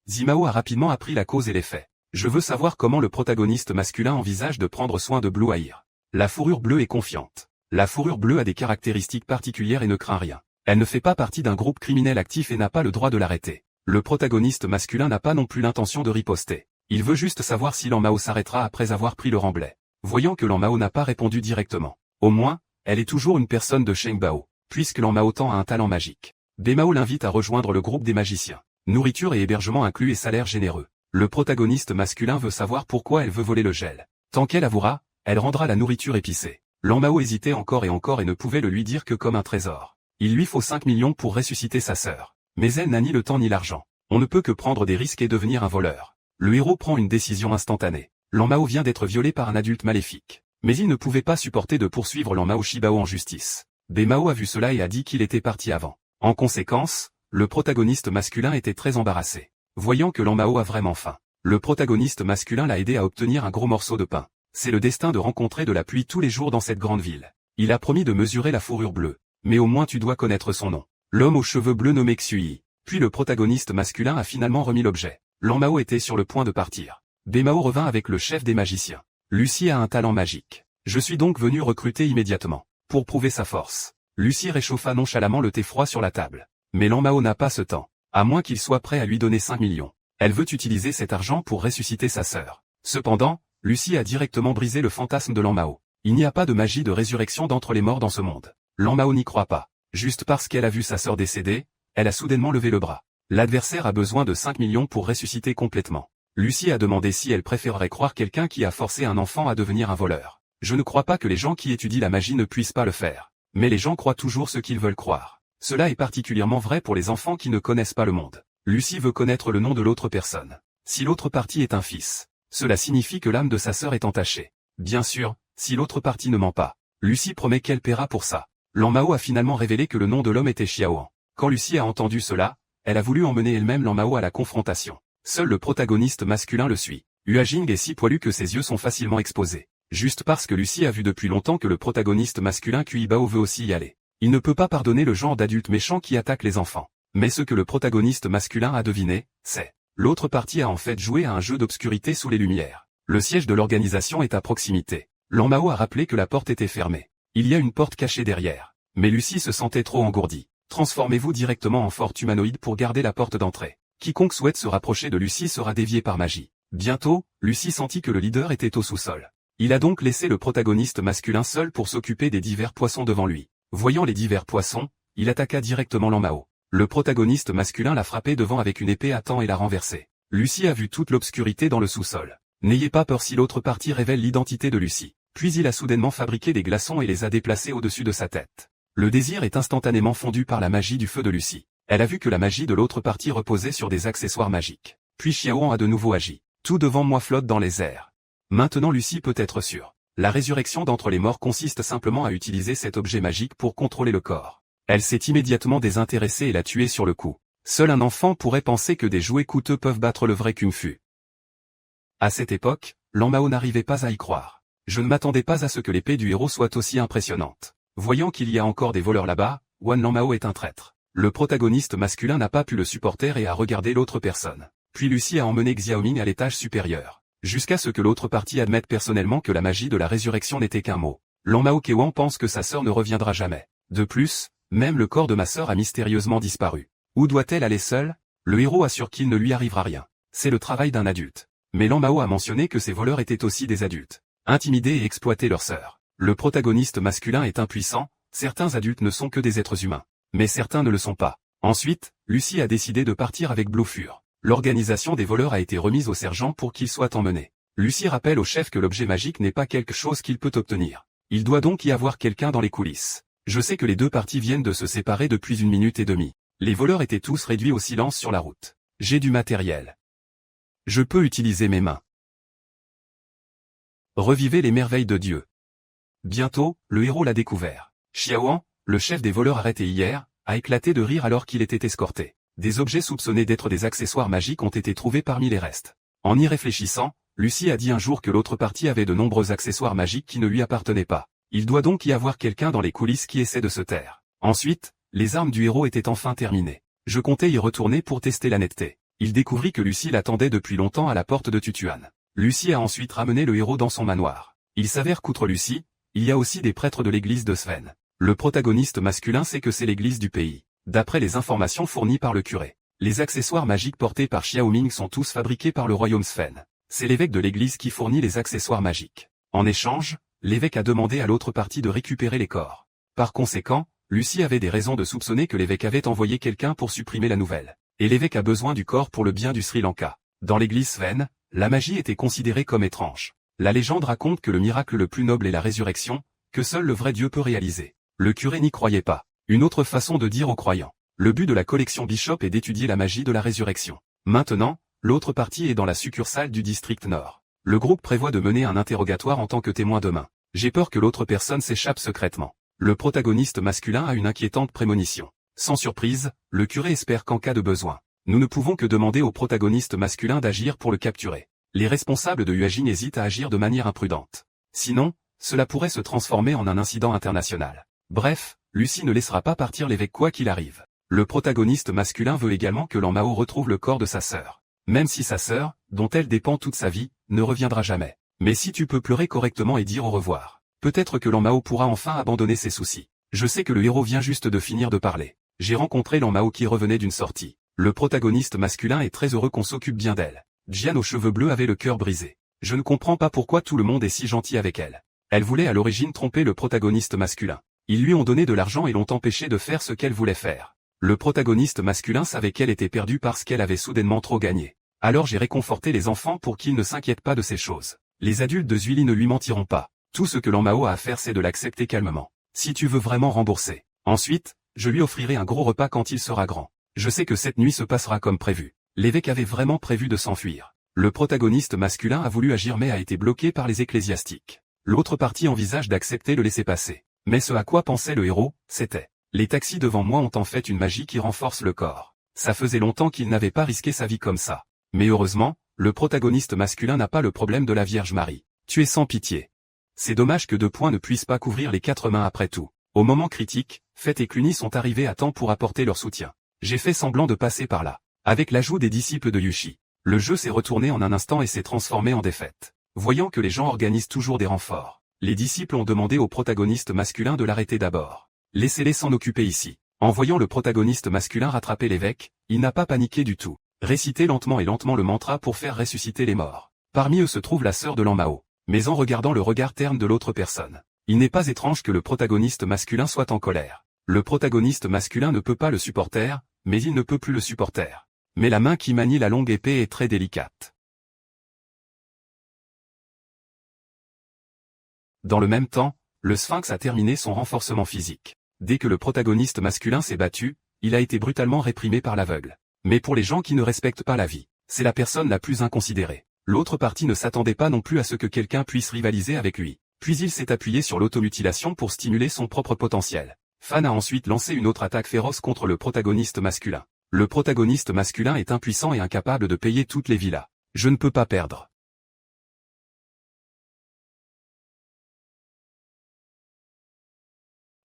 Zimao a rapidement appris la cause et les faits. Je veux savoir comment le protagoniste masculin envisage de prendre soin de Blue Air. La fourrure bleue est confiante. La fourrure bleue a des caractéristiques particulières et ne craint rien. Elle ne fait pas partie d'un groupe criminel actif et n'a pas le droit de l'arrêter. Le protagoniste masculin n'a pas non plus l'intention de riposter. Il veut juste savoir si Lanmao s'arrêtera après avoir pris le remblai. Voyant que Lanmao n'a pas répondu directement. Au moins, elle est toujours une personne de Shengbao, puisque Lanmao tend a un talent magique. Bemao l'invite à rejoindre le groupe des magiciens. Nourriture et hébergement inclus et salaire généreux. Le protagoniste masculin veut savoir pourquoi elle veut voler le gel. Tant qu'elle avouera, elle rendra la nourriture épicée. Lanmao hésitait encore et ne pouvait le lui dire que comme un trésor. Il lui faut 5 millions pour ressusciter sa sœur. Mais elle n'a ni le temps ni l'argent. On ne peut que prendre des risques et devenir un voleur. Le héros prend une décision instantanée. Lanmao vient d'être violé par un adulte maléfique. Mais il ne pouvait pas supporter de poursuivre Lanmao Shibao en justice. Bemao a vu cela et a dit qu'il était parti avant. En conséquence, le protagoniste masculin était très embarrassé. Voyant que Lanmao a vraiment faim, le protagoniste masculin l'a aidé à obtenir un gros morceau de pain. C'est le destin de rencontrer de la pluie tous les jours dans cette grande ville. Il a promis de mesurer la fourrure bleue. Mais au moins tu dois connaître son nom. L'homme aux cheveux bleus nommé Xui. Puis le protagoniste masculin a finalement remis l'objet. Lanmao était sur le point de partir. Bemao revint avec le chef des magiciens. Lucie a un talent magique. Je suis donc venu recruter immédiatement. Pour prouver sa force. Lucie réchauffa nonchalamment le thé froid sur la table. Mais Lanmao n'a pas ce temps. À moins qu'il soit prêt à lui donner 5 millions. Elle veut utiliser cet argent pour ressusciter sa sœur. Cependant, Lucie a directement brisé le fantasme de Lanmao. Il n'y a pas de magie de résurrection d'entre les morts dans ce monde. Lanmao n'y croit pas. Juste parce qu'elle a vu sa sœur décédée, elle a soudainement levé le bras. L'adversaire a besoin de 5 millions pour ressusciter complètement. Lucie a demandé si elle préférerait croire quelqu'un qui a forcé un enfant à devenir un voleur. Je ne crois pas que les gens qui étudient la magie ne puissent pas le faire. Mais les gens croient toujours ce qu'ils veulent croire. Cela est particulièrement vrai pour les enfants qui ne connaissent pas le monde. Lucie veut connaître le nom de l'autre personne. Si l'autre partie est un fils, cela signifie que l'âme de sa sœur est entachée. Bien sûr, si l'autre partie ne ment pas, Lucie promet qu'elle paiera pour ça. Lanmao a finalement révélé que le nom de l'homme était Xiaoan. Quand Lucie a entendu cela, elle a voulu emmener elle-même Lanmao à la confrontation. Seul le protagoniste masculin le suit. Huajing est si poilu que ses yeux sont facilement exposés. Juste parce que Lucie a vu depuis longtemps que le protagoniste masculin Kuibao veut aussi y aller. Il ne peut pas pardonner le genre d'adulte méchant qui attaque les enfants. Mais ce que le protagoniste masculin a deviné, c'est l'autre partie a en fait joué à un jeu d'obscurité sous les lumières. Le siège de l'organisation est à proximité. Lanmao a rappelé que la porte était fermée. Il y a une porte cachée derrière. Mais Lucie se sentait trop engourdie. Transformez-vous directement en forte humanoïde pour garder la porte d'entrée. Quiconque souhaite se rapprocher de Lucie sera dévié par magie. Bientôt, Lucie sentit que le leader était au sous-sol. Il a donc laissé le protagoniste masculin seul pour s'occuper des divers poissons devant lui. Voyant les divers poissons, il attaqua directement Lanmao. Le protagoniste masculin l'a frappé devant avec une épée à temps et l'a renversé. Lucie a vu toute l'obscurité dans le sous-sol. N'ayez pas peur si l'autre partie révèle l'identité de Lucie. Puis il a soudainement fabriqué des glaçons et les a déplacés au-dessus de sa tête. Le désir est instantanément fondu par la magie du feu de Lucie. Elle a vu que la magie de l'autre partie reposait sur des accessoires magiques. Puis Xiaoan a de nouveau agi. Tout devant moi flotte dans les airs. Maintenant Lucie peut être sûre. La résurrection d'entre les morts consiste simplement à utiliser cet objet magique pour contrôler le corps. Elle s'est immédiatement désintéressée et l'a tué sur le coup. Seul un enfant pourrait penser que des jouets coûteux peuvent battre le vrai kung-fu. À cette époque, Lanmao n'arrivait pas à y croire. Je ne m'attendais pas à ce que l'épée du héros soit aussi impressionnante. Voyant qu'il y a encore des voleurs là-bas, Wan Lanmao est un traître. Le protagoniste masculin n'a pas pu le supporter et a regardé l'autre personne. Puis Lucie a emmené Xiaoming à l'étage supérieur. Jusqu'à ce que l'autre partie admette personnellement que la magie de la résurrection n'était qu'un mot. Lanmao Kewan pense que sa sœur ne reviendra jamais. De plus, même le corps de ma sœur a mystérieusement disparu. Où doit-elle aller seule? Le héros assure qu'il ne lui arrivera rien. C'est le travail d'un adulte. Mais Lan Mao a mentionné que ces voleurs étaient aussi des adultes. Intimider et exploiter leur sœur. Le protagoniste masculin est impuissant, certains adultes ne sont que des êtres humains. Mais certains ne le sont pas. Ensuite, Lucie a décidé de partir avec Blofur. L'organisation des voleurs a été remise au sergent pour qu'il soit emmené. Lucie rappelle au chef que l'objet magique n'est pas quelque chose qu'il peut obtenir. Il doit donc y avoir quelqu'un dans les coulisses. Je sais que les deux parties viennent de se séparer depuis 1 minute et demie. Les voleurs étaient tous réduits au silence sur la route. J'ai du matériel. Je peux utiliser mes mains. Revivez les merveilles de Dieu. Bientôt, le héros l'a découvert. Xiaoan, le chef des voleurs arrêté hier, a éclaté de rire alors qu'il était escorté. Des objets soupçonnés d'être des accessoires magiques ont été trouvés parmi les restes. En y réfléchissant, Lucie a dit un jour que l'autre partie avait de nombreux accessoires magiques qui ne lui appartenaient pas. Il doit donc y avoir quelqu'un dans les coulisses qui essaie de se taire. Ensuite, les armes du héros étaient enfin terminées. Je comptais y retourner pour tester la netteté. Il découvrit que Lucie l'attendait depuis longtemps à la porte de Tutuan. Lucie a ensuite ramené le héros dans son manoir. Il s'avère qu'outre Lucie, il y a aussi des prêtres de l'église de Sven. Le protagoniste masculin sait que c'est l'église du pays. D'après les informations fournies par le curé, les accessoires magiques portés par Xiaoming sont tous fabriqués par le royaume Sven. C'est l'évêque de l'église qui fournit les accessoires magiques. En échange, l'évêque a demandé à l'autre partie de récupérer les corps. Par conséquent, Lucie avait des raisons de soupçonner que l'évêque avait envoyé quelqu'un pour supprimer la nouvelle. Et l'évêque a besoin du corps pour le bien du Sri Lanka. Dans l'église Sven, la magie était considérée comme étrange. La légende raconte que le miracle le plus noble est la résurrection, que seul le vrai Dieu peut réaliser. Le curé n'y croyait pas. Une autre façon de dire aux croyants. Le but de la collection Bishop est d'étudier la magie de la résurrection. Maintenant, l'autre partie est dans la succursale du district Nord. Le groupe prévoit de mener un interrogatoire en tant que témoin demain. J'ai peur que l'autre personne s'échappe secrètement. Le protagoniste masculin a une inquiétante prémonition. Sans surprise, le curé espère qu'en cas de besoin, nous ne pouvons que demander au protagoniste masculin d'agir pour le capturer. Les responsables de Huajin hésitent à agir de manière imprudente. Sinon, cela pourrait se transformer en un incident international. Bref, Lucie ne laissera pas partir l'évêque quoi qu'il arrive. Le protagoniste masculin veut également que Lan Mao retrouve le corps de sa sœur. Même si sa sœur, dont elle dépend toute sa vie, ne reviendra jamais. Mais si tu peux pleurer correctement et dire au revoir, peut-être que Lan Mao pourra enfin abandonner ses soucis. Je sais que le héros vient juste de finir de parler. J'ai rencontré Lan Mao qui revenait d'une sortie. Le protagoniste masculin est très heureux qu'on s'occupe bien d'elle. Jian aux cheveux bleus avait le cœur brisé. Je ne comprends pas pourquoi tout le monde est si gentil avec elle. Elle voulait à l'origine tromper le protagoniste masculin. Ils lui ont donné de l'argent et l'ont empêché de faire ce qu'elle voulait faire. Le protagoniste masculin savait qu'elle était perdue parce qu'elle avait soudainement trop gagné. Alors j'ai réconforté les enfants pour qu'ils ne s'inquiètent pas de ces choses. Les adultes de Zuili ne lui mentiront pas. Tout ce que Lan Mao a à faire c'est de l'accepter calmement. Si tu veux vraiment rembourser. Ensuite, je lui offrirai un gros repas quand il sera grand. Je sais que cette nuit se passera comme prévu. L'évêque avait vraiment prévu de s'enfuir. Le protagoniste masculin a voulu agir mais a été bloqué par les ecclésiastiques. L'autre partie envisage d'accepter le laisser-passer. Mais ce à quoi pensait le héros, c'était « Les taxis devant moi ont en fait une magie qui renforce le corps. Ça faisait longtemps qu'il n'avait pas risqué sa vie comme ça. » Mais heureusement, le protagoniste masculin n'a pas le problème de la Vierge Marie. Tu es sans pitié. C'est dommage que 2 points ne puissent pas couvrir les 4 mains après tout. Au moment critique, Fett et Cluny sont arrivés à temps pour apporter leur soutien. J'ai fait semblant de passer par là. Avec l'ajout des disciples de Yushi, le jeu s'est retourné en un instant et s'est transformé en défaite. Voyant que les gens organisent toujours des renforts, les disciples ont demandé au protagoniste masculin de l'arrêter d'abord. Laissez-les s'en occuper ici. En voyant le protagoniste masculin rattraper l'évêque, il n'a pas paniqué du tout. Réciter lentement le mantra pour faire ressusciter les morts. Parmi eux se trouve la sœur de Lan Mao. Mais en regardant le regard terne de l'autre personne, il n'est pas étrange que le protagoniste masculin soit en colère. Le protagoniste masculin ne peut pas le supporter, mais il ne peut plus le supporter. Mais la main qui manie la longue épée est très délicate. Dans le même temps, le Sphinx a terminé son renforcement physique. Dès que le protagoniste masculin s'est battu, il a été brutalement réprimé par l'aveugle. Mais pour les gens qui ne respectent pas la vie, c'est la personne la plus inconsidérée. L'autre partie ne s'attendait pas non plus à ce que quelqu'un puisse rivaliser avec lui. Puis il s'est appuyé sur l'automutilation pour stimuler son propre potentiel. Fan a ensuite lancé une autre attaque féroce contre le protagoniste masculin. Le protagoniste masculin est impuissant et incapable de payer toutes les villas. Je ne peux pas perdre.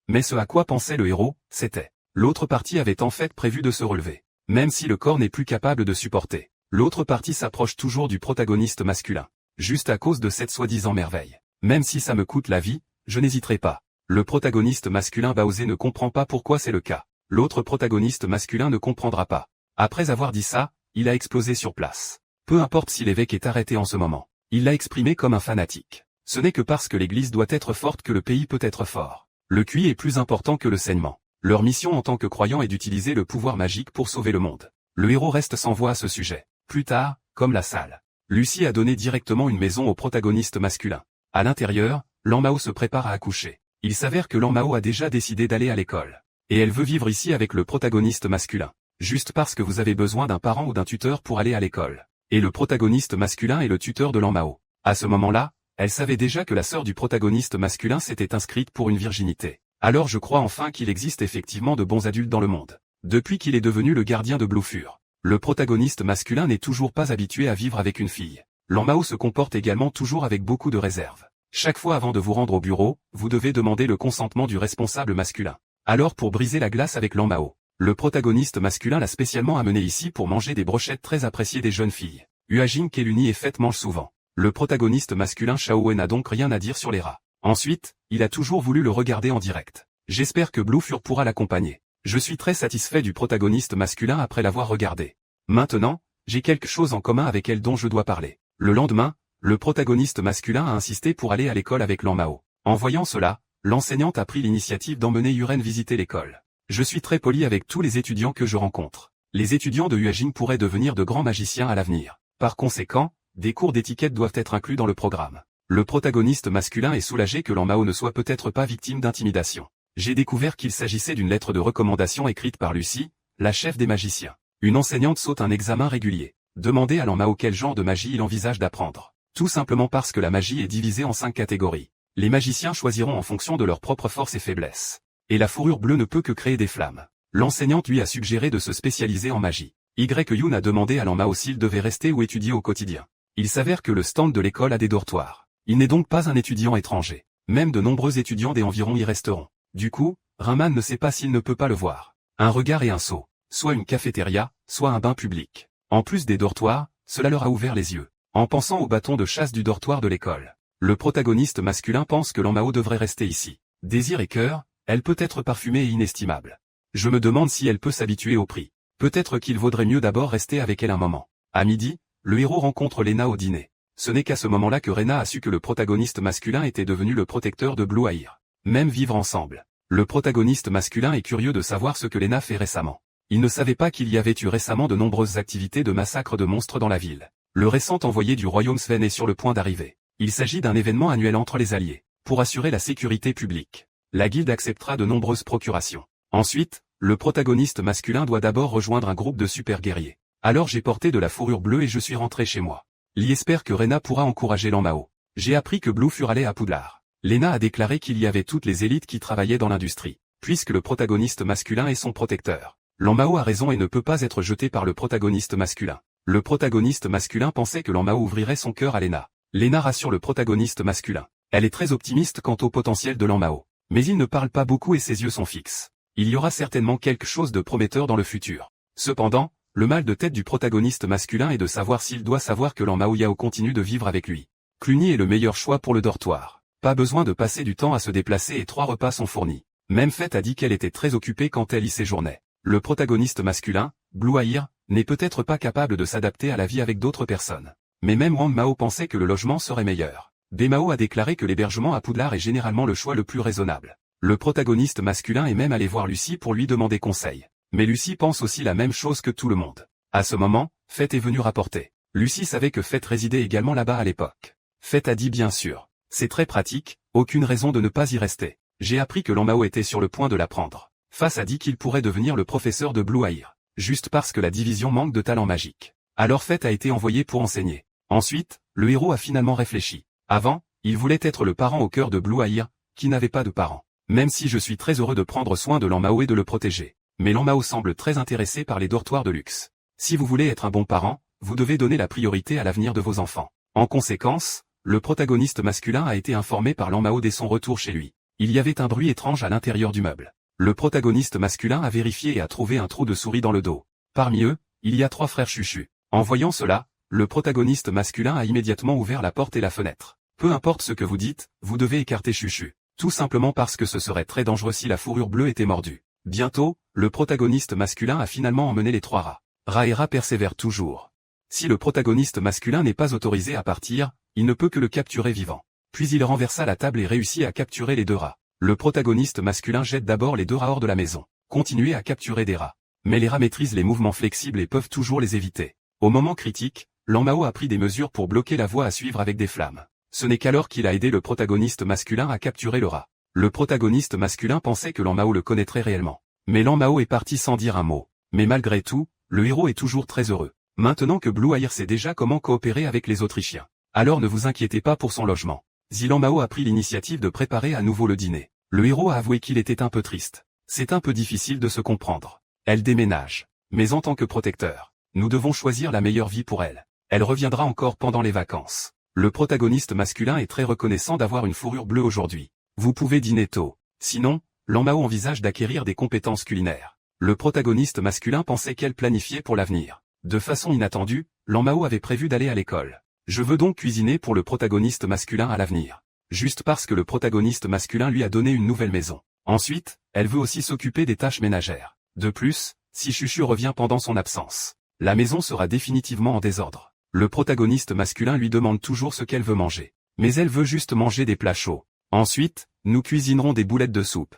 Mais ce à quoi pensait le héros, c'était l'autre partie avait en fait prévu de se relever. Même si le corps n'est plus capable de supporter, l'autre partie s'approche toujours du protagoniste masculin. Juste à cause de cette soi-disant merveille. Même si ça me coûte la vie, je n'hésiterai pas. Le protagoniste masculin Baosé ne comprend pas pourquoi c'est le cas. L'autre protagoniste masculin ne comprendra pas. Après avoir dit ça, il a explosé sur place. Peu importe si l'évêque est arrêté en ce moment. Il l'a exprimé comme un fanatique. Ce n'est que parce que l'Église doit être forte que le pays peut être fort. Le QI est plus important que le saignement. Leur mission en tant que croyants est d'utiliser le pouvoir magique pour sauver le monde. Le héros reste sans voix à ce sujet. Plus tard, comme la salle, Lucie a donné directement une maison au protagoniste masculin. À l'intérieur, Lan Mao se prépare à accoucher. Il s'avère que Lan Mao a déjà décidé d'aller à l'école. Et elle veut vivre ici avec le protagoniste masculin. Juste parce que vous avez besoin d'un parent ou d'un tuteur pour aller à l'école. Et le protagoniste masculin est le tuteur de Lan Mao. À ce moment-là, elle savait déjà que la sœur du protagoniste masculin s'était inscrite pour une virginité. Alors je crois enfin qu'il existe effectivement de bons adultes dans le monde. Depuis qu'il est devenu le gardien de Bluefur, le protagoniste masculin n'est toujours pas habitué à vivre avec une fille. Lan Mao se comporte également toujours avec beaucoup de réserve. Chaque fois avant de vous rendre au bureau, vous devez demander le consentement du responsable masculin. Alors pour briser la glace avec Lan Mao, le protagoniste masculin l'a spécialement amené ici pour manger des brochettes très appréciées des jeunes filles. Huajing Keluni et Fête mangent souvent. Le protagoniste masculin Shao Wen n'a donc rien à dire sur les rats. Ensuite, il a toujours voulu le regarder en direct. J'espère que Bluefur pourra l'accompagner. Je suis très satisfait du protagoniste masculin après l'avoir regardé. Maintenant, j'ai quelque chose en commun avec elle dont je dois parler. Le lendemain, le protagoniste masculin a insisté pour aller à l'école avec Lan Mao. En voyant cela, l'enseignante a pris l'initiative d'emmener Yuren visiter l'école. Je suis très poli avec tous les étudiants que je rencontre. Les étudiants de Huajing pourraient devenir de grands magiciens à l'avenir. Par conséquent, des cours d'étiquette doivent être inclus dans le programme. Le protagoniste masculin est soulagé que Lan Mao ne soit peut-être pas victime d'intimidation. J'ai découvert qu'il s'agissait d'une lettre de recommandation écrite par Lucie, la chef des magiciens. Une enseignante saute un examen régulier. Demandez à Lan Mao quel genre de magie il envisage d'apprendre. Tout simplement parce que la magie est divisée en 5 catégories. Les magiciens choisiront en fonction de leurs propres forces et faiblesses. Et la fourrure bleue ne peut que créer des flammes. L'enseignante lui a suggéré de se spécialiser en magie. Yoon a demandé à Lan Mao s'il devait rester ou étudier au quotidien. Il s'avère que le stand de l'école a des dortoirs. Il n'est donc pas un étudiant étranger. Même de nombreux étudiants des environs y resteront. Du coup, Rinman ne sait pas s'il ne peut pas le voir. Un regard et un saut. Soit une cafétéria, soit un bain public. En plus des dortoirs, cela leur a ouvert les yeux. En pensant au bâton de chasse du dortoir de l'école, le protagoniste masculin pense que Lan Mao devrait rester ici. Désir et cœur, elle peut être parfumée et inestimable. Je me demande si elle peut s'habituer au prix. Peut-être qu'il vaudrait mieux d'abord rester avec elle un moment. À midi, le héros rencontre Lena au dîner. Ce n'est qu'à ce moment-là que Rena a su que le protagoniste masculin était devenu le protecteur de Blue Air. Même vivre ensemble. Le protagoniste masculin est curieux de savoir ce que Lena fait récemment. Il ne savait pas qu'il y avait eu récemment de nombreuses activités de massacre de monstres dans la ville. Le récent envoyé du royaume Sven est sur le point d'arriver. Il s'agit d'un événement annuel entre les alliés, pour assurer la sécurité publique. La guilde acceptera de nombreuses procurations. Ensuite, le protagoniste masculin doit d'abord rejoindre un groupe de super guerriers. Alors j'ai porté de la fourrure bleue et je suis rentré chez moi. Lee espère que Rena pourra encourager Lan Mao. J'ai appris que Bluefur allait à Poudlard. Lena a déclaré qu'il y avait toutes les élites qui travaillaient dans l'industrie, puisque le protagoniste masculin est son protecteur. Lan Mao a raison et ne peut pas être jeté par le protagoniste masculin. Le protagoniste masculin pensait que Lan Mao ouvrirait son cœur à Lena. Lena rassure le protagoniste masculin. Elle est très optimiste quant au potentiel de Lan Mao. Mais il ne parle pas beaucoup et ses yeux sont fixes. Il y aura certainement quelque chose de prometteur dans le futur. Cependant, le mal de tête du protagoniste masculin est de savoir s'il doit savoir que Lan Mao Yao continue de vivre avec lui. Cluny est le meilleur choix pour le dortoir. Pas besoin de passer du temps à se déplacer et 3 repas sont fournis. Même Fête a dit qu'elle était très occupée quand elle y séjournait. Le protagoniste masculin, Blue Air, n'est peut-être pas capable de s'adapter à la vie avec d'autres personnes. Mais même Wang Mao pensait que le logement serait meilleur. Mao a déclaré que l'hébergement à Poudlard est généralement le choix le plus raisonnable. Le protagoniste masculin est même allé voir Lucie pour lui demander conseil. Mais Lucie pense aussi la même chose que tout le monde. À ce moment, Fête est venue rapporter. Lucie savait que Fête résidait également là-bas à l'époque. Fête a dit bien sûr. C'est très pratique, aucune raison de ne pas y rester. J'ai appris que Lan Mao était sur le point de l'apprendre. Face a dit qu'il pourrait devenir le professeur de Blue Air, juste parce que la division manque de talent magique. Alors Fête a été envoyé pour enseigner. Ensuite, le héros a finalement réfléchi. Avant, il voulait être le parent au cœur de Blue Air, qui n'avait pas de parents. Même si je suis très heureux de prendre soin de Lan Mao et de le protéger. Mais Lan Mao semble très intéressé par les dortoirs de luxe. Si vous voulez être un bon parent, vous devez donner la priorité à l'avenir de vos enfants. En conséquence, le protagoniste masculin a été informé par Lan Mao dès son retour chez lui. Il y avait un bruit étrange à l'intérieur du meuble. Le protagoniste masculin a vérifié et a trouvé un trou de souris dans le dos. Parmi eux, il y a 3 frères Chuchu. En voyant cela, le protagoniste masculin a immédiatement ouvert la porte et la fenêtre. Peu importe ce que vous dites, vous devez écarter Chuchu. Tout simplement parce que ce serait très dangereux si la fourrure bleue était mordue. Bientôt, le protagoniste masculin a finalement emmené les 3 rats. Raera persévère toujours. Si le protagoniste masculin n'est pas autorisé à partir, il ne peut que le capturer vivant. Puis il renversa la table et réussit à capturer les 2 rats. Le protagoniste masculin jette d'abord les 2 rats hors de la maison. Continuez à capturer des rats. Mais les rats maîtrisent les mouvements flexibles et peuvent toujours les éviter. Au moment critique, Lan Mao a pris des mesures pour bloquer la voie à suivre avec des flammes. Ce n'est qu'alors qu'il a aidé le protagoniste masculin à capturer le rat. Le protagoniste masculin pensait que Lan Mao le connaîtrait réellement. Mais Lan Mao est parti sans dire un mot. Mais malgré tout, le héros est toujours très heureux. Maintenant que Blue Air sait déjà comment coopérer avec les Autrichiens. Alors ne vous inquiétez pas pour son logement. Lan Mao a pris l'initiative de préparer à nouveau le dîner. Le héros a avoué qu'il était un peu triste. C'est un peu difficile de se comprendre. Elle déménage. Mais en tant que protecteur, nous devons choisir la meilleure vie pour elle. Elle reviendra encore pendant les vacances. Le protagoniste masculin est très reconnaissant d'avoir une fourrure bleue aujourd'hui. Vous pouvez dîner tôt. Sinon, Lan Mao envisage d'acquérir des compétences culinaires. Le protagoniste masculin pensait qu'elle planifiait pour l'avenir. De façon inattendue, Lan Mao avait prévu d'aller à l'école. Je veux donc cuisiner pour le protagoniste masculin à l'avenir. Juste parce que le protagoniste masculin lui a donné une nouvelle maison. Ensuite, elle veut aussi s'occuper des tâches ménagères. De plus, si Chuchu revient pendant son absence, la maison sera définitivement en désordre. Le protagoniste masculin lui demande toujours ce qu'elle veut manger. Mais elle veut juste manger des plats chauds. Ensuite, nous cuisinerons des boulettes de soupe.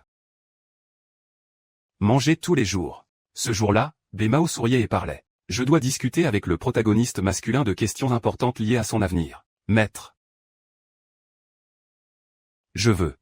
Manger tous les jours. Ce jour-là, Mao souriait et parlait. Je dois discuter avec le protagoniste masculin de questions importantes liées à son avenir. Maître. Je veux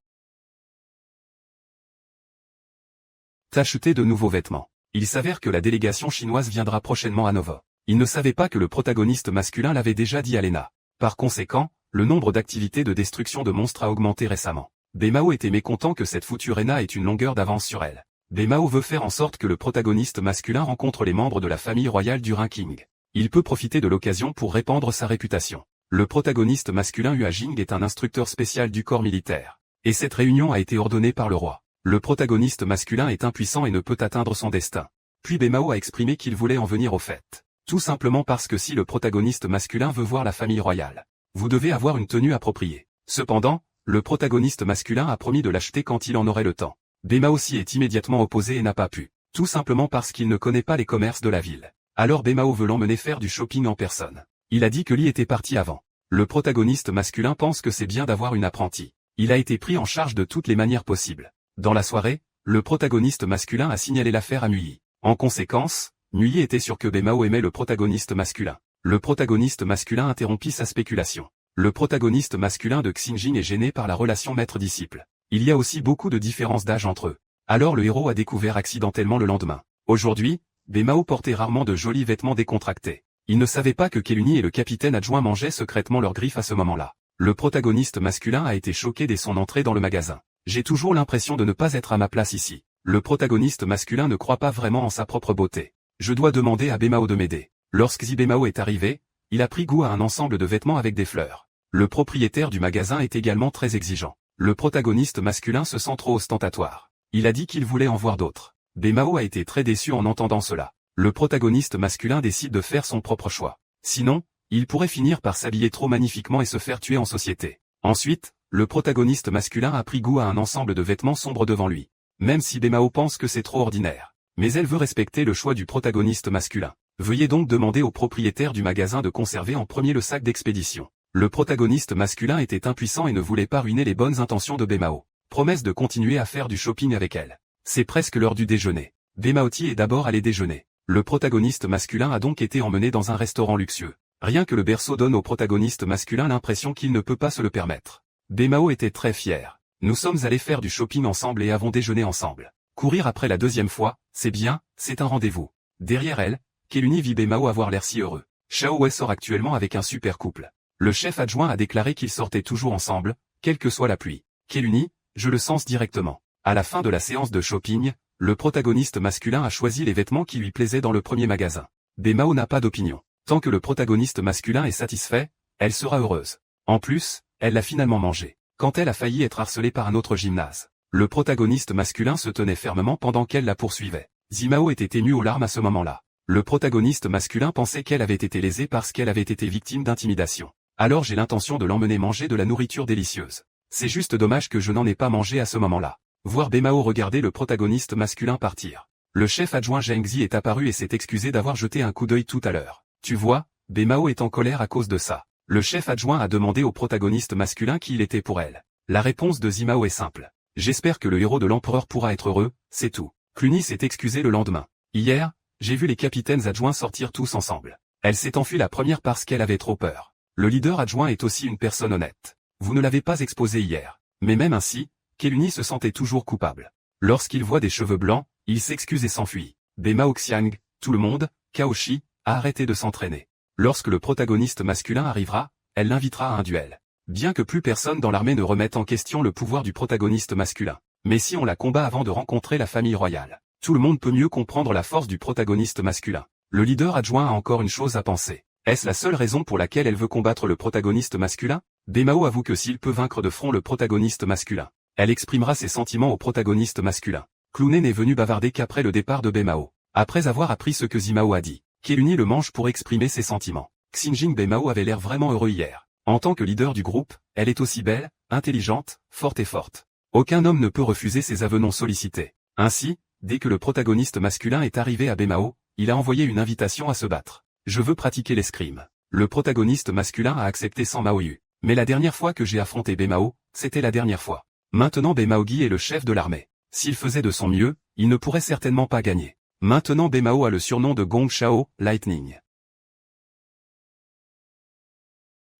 t'acheter de nouveaux vêtements. Il s'avère que la délégation chinoise viendra prochainement à Novo. Il ne savait pas que le protagoniste masculin l'avait déjà dit à Lena. Par conséquent, le nombre d'activités de destruction de monstres a augmenté récemment. Mao était mécontent que cette foutue Lena ait une longueur d'avance sur elle. Mao veut faire en sorte que le protagoniste masculin rencontre les membres de la famille royale du Ranking. Il peut profiter de l'occasion pour répandre sa réputation. Le protagoniste masculin Hua Jing est un instructeur spécial du corps militaire. Et cette réunion a été ordonnée par le roi. Le protagoniste masculin est impuissant et ne peut atteindre son destin. Puis Mao a exprimé qu'il voulait en venir au fait. Tout simplement parce que si le protagoniste masculin veut voir la famille royale, vous devez avoir une tenue appropriée. Cependant, le protagoniste masculin a promis de l'acheter quand il en aurait le temps. Mao s'y est immédiatement opposé et n'a pas pu. Tout simplement parce qu'il ne connaît pas les commerces de la ville. Alors Mao veut l'emmener faire du shopping en personne. Il a dit que Li était parti avant. Le protagoniste masculin pense que c'est bien d'avoir une apprentie. Il a été pris en charge de toutes les manières possibles. Dans la soirée, le protagoniste masculin a signalé l'affaire à Nui. En conséquence, Nui était sûr que Mao aimait le protagoniste masculin. Le protagoniste masculin interrompit sa spéculation. Le protagoniste masculin de Xinjing est gêné par la relation maître-disciple. Il y a aussi beaucoup de différences d'âge entre eux. Alors le héros a découvert accidentellement le lendemain. Aujourd'hui, Mao portait rarement de jolis vêtements décontractés. Il ne savait pas que Keluni et le capitaine adjoint mangeaient secrètement leurs griffes à ce moment-là. Le protagoniste masculin a été choqué dès son entrée dans le magasin. J'ai toujours l'impression de ne pas être à ma place ici. Le protagoniste masculin ne croit pas vraiment en sa propre beauté. Je dois demander à Mao de m'aider. Lorsque Mao est arrivé, il a pris goût à un ensemble de vêtements avec des fleurs. Le propriétaire du magasin est également très exigeant. Le protagoniste masculin se sent trop ostentatoire. Il a dit qu'il voulait en voir d'autres. Mao a été très déçu en entendant cela. Le protagoniste masculin décide de faire son propre choix. Sinon, il pourrait finir par s'habiller trop magnifiquement et se faire tuer en société. Ensuite, le protagoniste masculin a pris goût à un ensemble de vêtements sombres devant lui. Même si Mao pense que c'est trop ordinaire. Mais elle veut respecter le choix du protagoniste masculin. Veuillez donc demander au propriétaire du magasin de conserver en premier le sac d'expédition. Le protagoniste masculin était impuissant et ne voulait pas ruiner les bonnes intentions de Mao. Promesse de continuer à faire du shopping avec elle. C'est presque l'heure du déjeuner. Maoti est d'abord allé déjeuner. Le protagoniste masculin a donc été emmené dans un restaurant luxueux. Rien que le berceau donne au protagoniste masculin l'impression qu'il ne peut pas se le permettre. Mao était très fier. Nous sommes allés faire du shopping ensemble et avons déjeuné ensemble. Courir après la deuxième fois, c'est bien, c'est un rendez-vous. Derrière elle, Keluni vit Mao avoir l'air si heureux. Shao Wei sort actuellement avec un super couple. Le chef adjoint a déclaré qu'ils sortaient toujours ensemble, quelle que soit la pluie. Keluni, je le sens directement. À la fin de la séance de shopping, le protagoniste masculin a choisi les vêtements qui lui plaisaient dans le premier magasin. Mao n'a pas d'opinion. Tant que le protagoniste masculin est satisfait, elle sera heureuse. En plus, elle l'a finalement mangé. Quand elle a failli être harcelée par un autre gymnase, le protagoniste masculin se tenait fermement pendant qu'elle la poursuivait. Mao était ému aux larmes à ce moment-là. Le protagoniste masculin pensait qu'elle avait été lésée parce qu'elle avait été victime d'intimidation. Alors j'ai l'intention de l'emmener manger de la nourriture délicieuse. C'est juste dommage que je n'en ai pas mangé à ce moment-là. Voir Mao regarder le protagoniste masculin partir. Le chef adjoint Zhengzi est apparu et s'est excusé d'avoir jeté un coup d'œil tout à l'heure. Tu vois, Bemao est en colère à cause de ça. Le chef adjoint a demandé au protagoniste masculin qui il était pour elle. La réponse de Zimao est simple. J'espère que le héros de l'empereur pourra être heureux, c'est tout. Cluny s'est excusé le lendemain. Hier, j'ai vu les capitaines adjoints sortir tous ensemble. Elle s'est enfuie la première parce qu'elle avait trop peur. Le leader adjoint est aussi une personne honnête. Vous ne l'avez pas exposé hier. Mais même ainsi, Cluny se sentait toujours coupable. Lorsqu'il voit des cheveux blancs, il s'excuse et s'enfuit. Bemao Xiang, tout le monde, Kaoshi, a arrêté de s'entraîner. Lorsque le protagoniste masculin arrivera, elle l'invitera à un duel. Bien que plus personne dans l'armée ne remette en question le pouvoir du protagoniste masculin. Mais si on la combat avant de rencontrer la famille royale, tout le monde peut mieux comprendre la force du protagoniste masculin. Le leader adjoint a encore une chose à penser. Est-ce la seule raison pour laquelle elle veut combattre le protagoniste masculin? Bemao avoue que s'il peut vaincre de front le protagoniste masculin, elle exprimera ses sentiments au protagoniste masculin. Cluny n'est venu bavarder qu'après le départ de Bemao. Après avoir appris ce que Zimao a dit, Cluny le mange pour exprimer ses sentiments. Xinjing Bemao avait l'air vraiment heureux hier. En tant que leader du groupe, elle est aussi belle, intelligente, forte. Aucun homme ne peut refuser ses aveux non sollicités. Ainsi, dès que le protagoniste masculin est arrivé à Bemao, il a envoyé une invitation à se battre. Je veux pratiquer l'escrime. Le protagoniste masculin a accepté sans Maoyu. Mais la dernière fois que j'ai affronté Bemao, c'était la dernière fois. Maintenant Bemao Gi est le chef de l'armée. S'il faisait de son mieux, il ne pourrait certainement pas gagner. Maintenant Bemao a le surnom de Gong Shao, Lightning.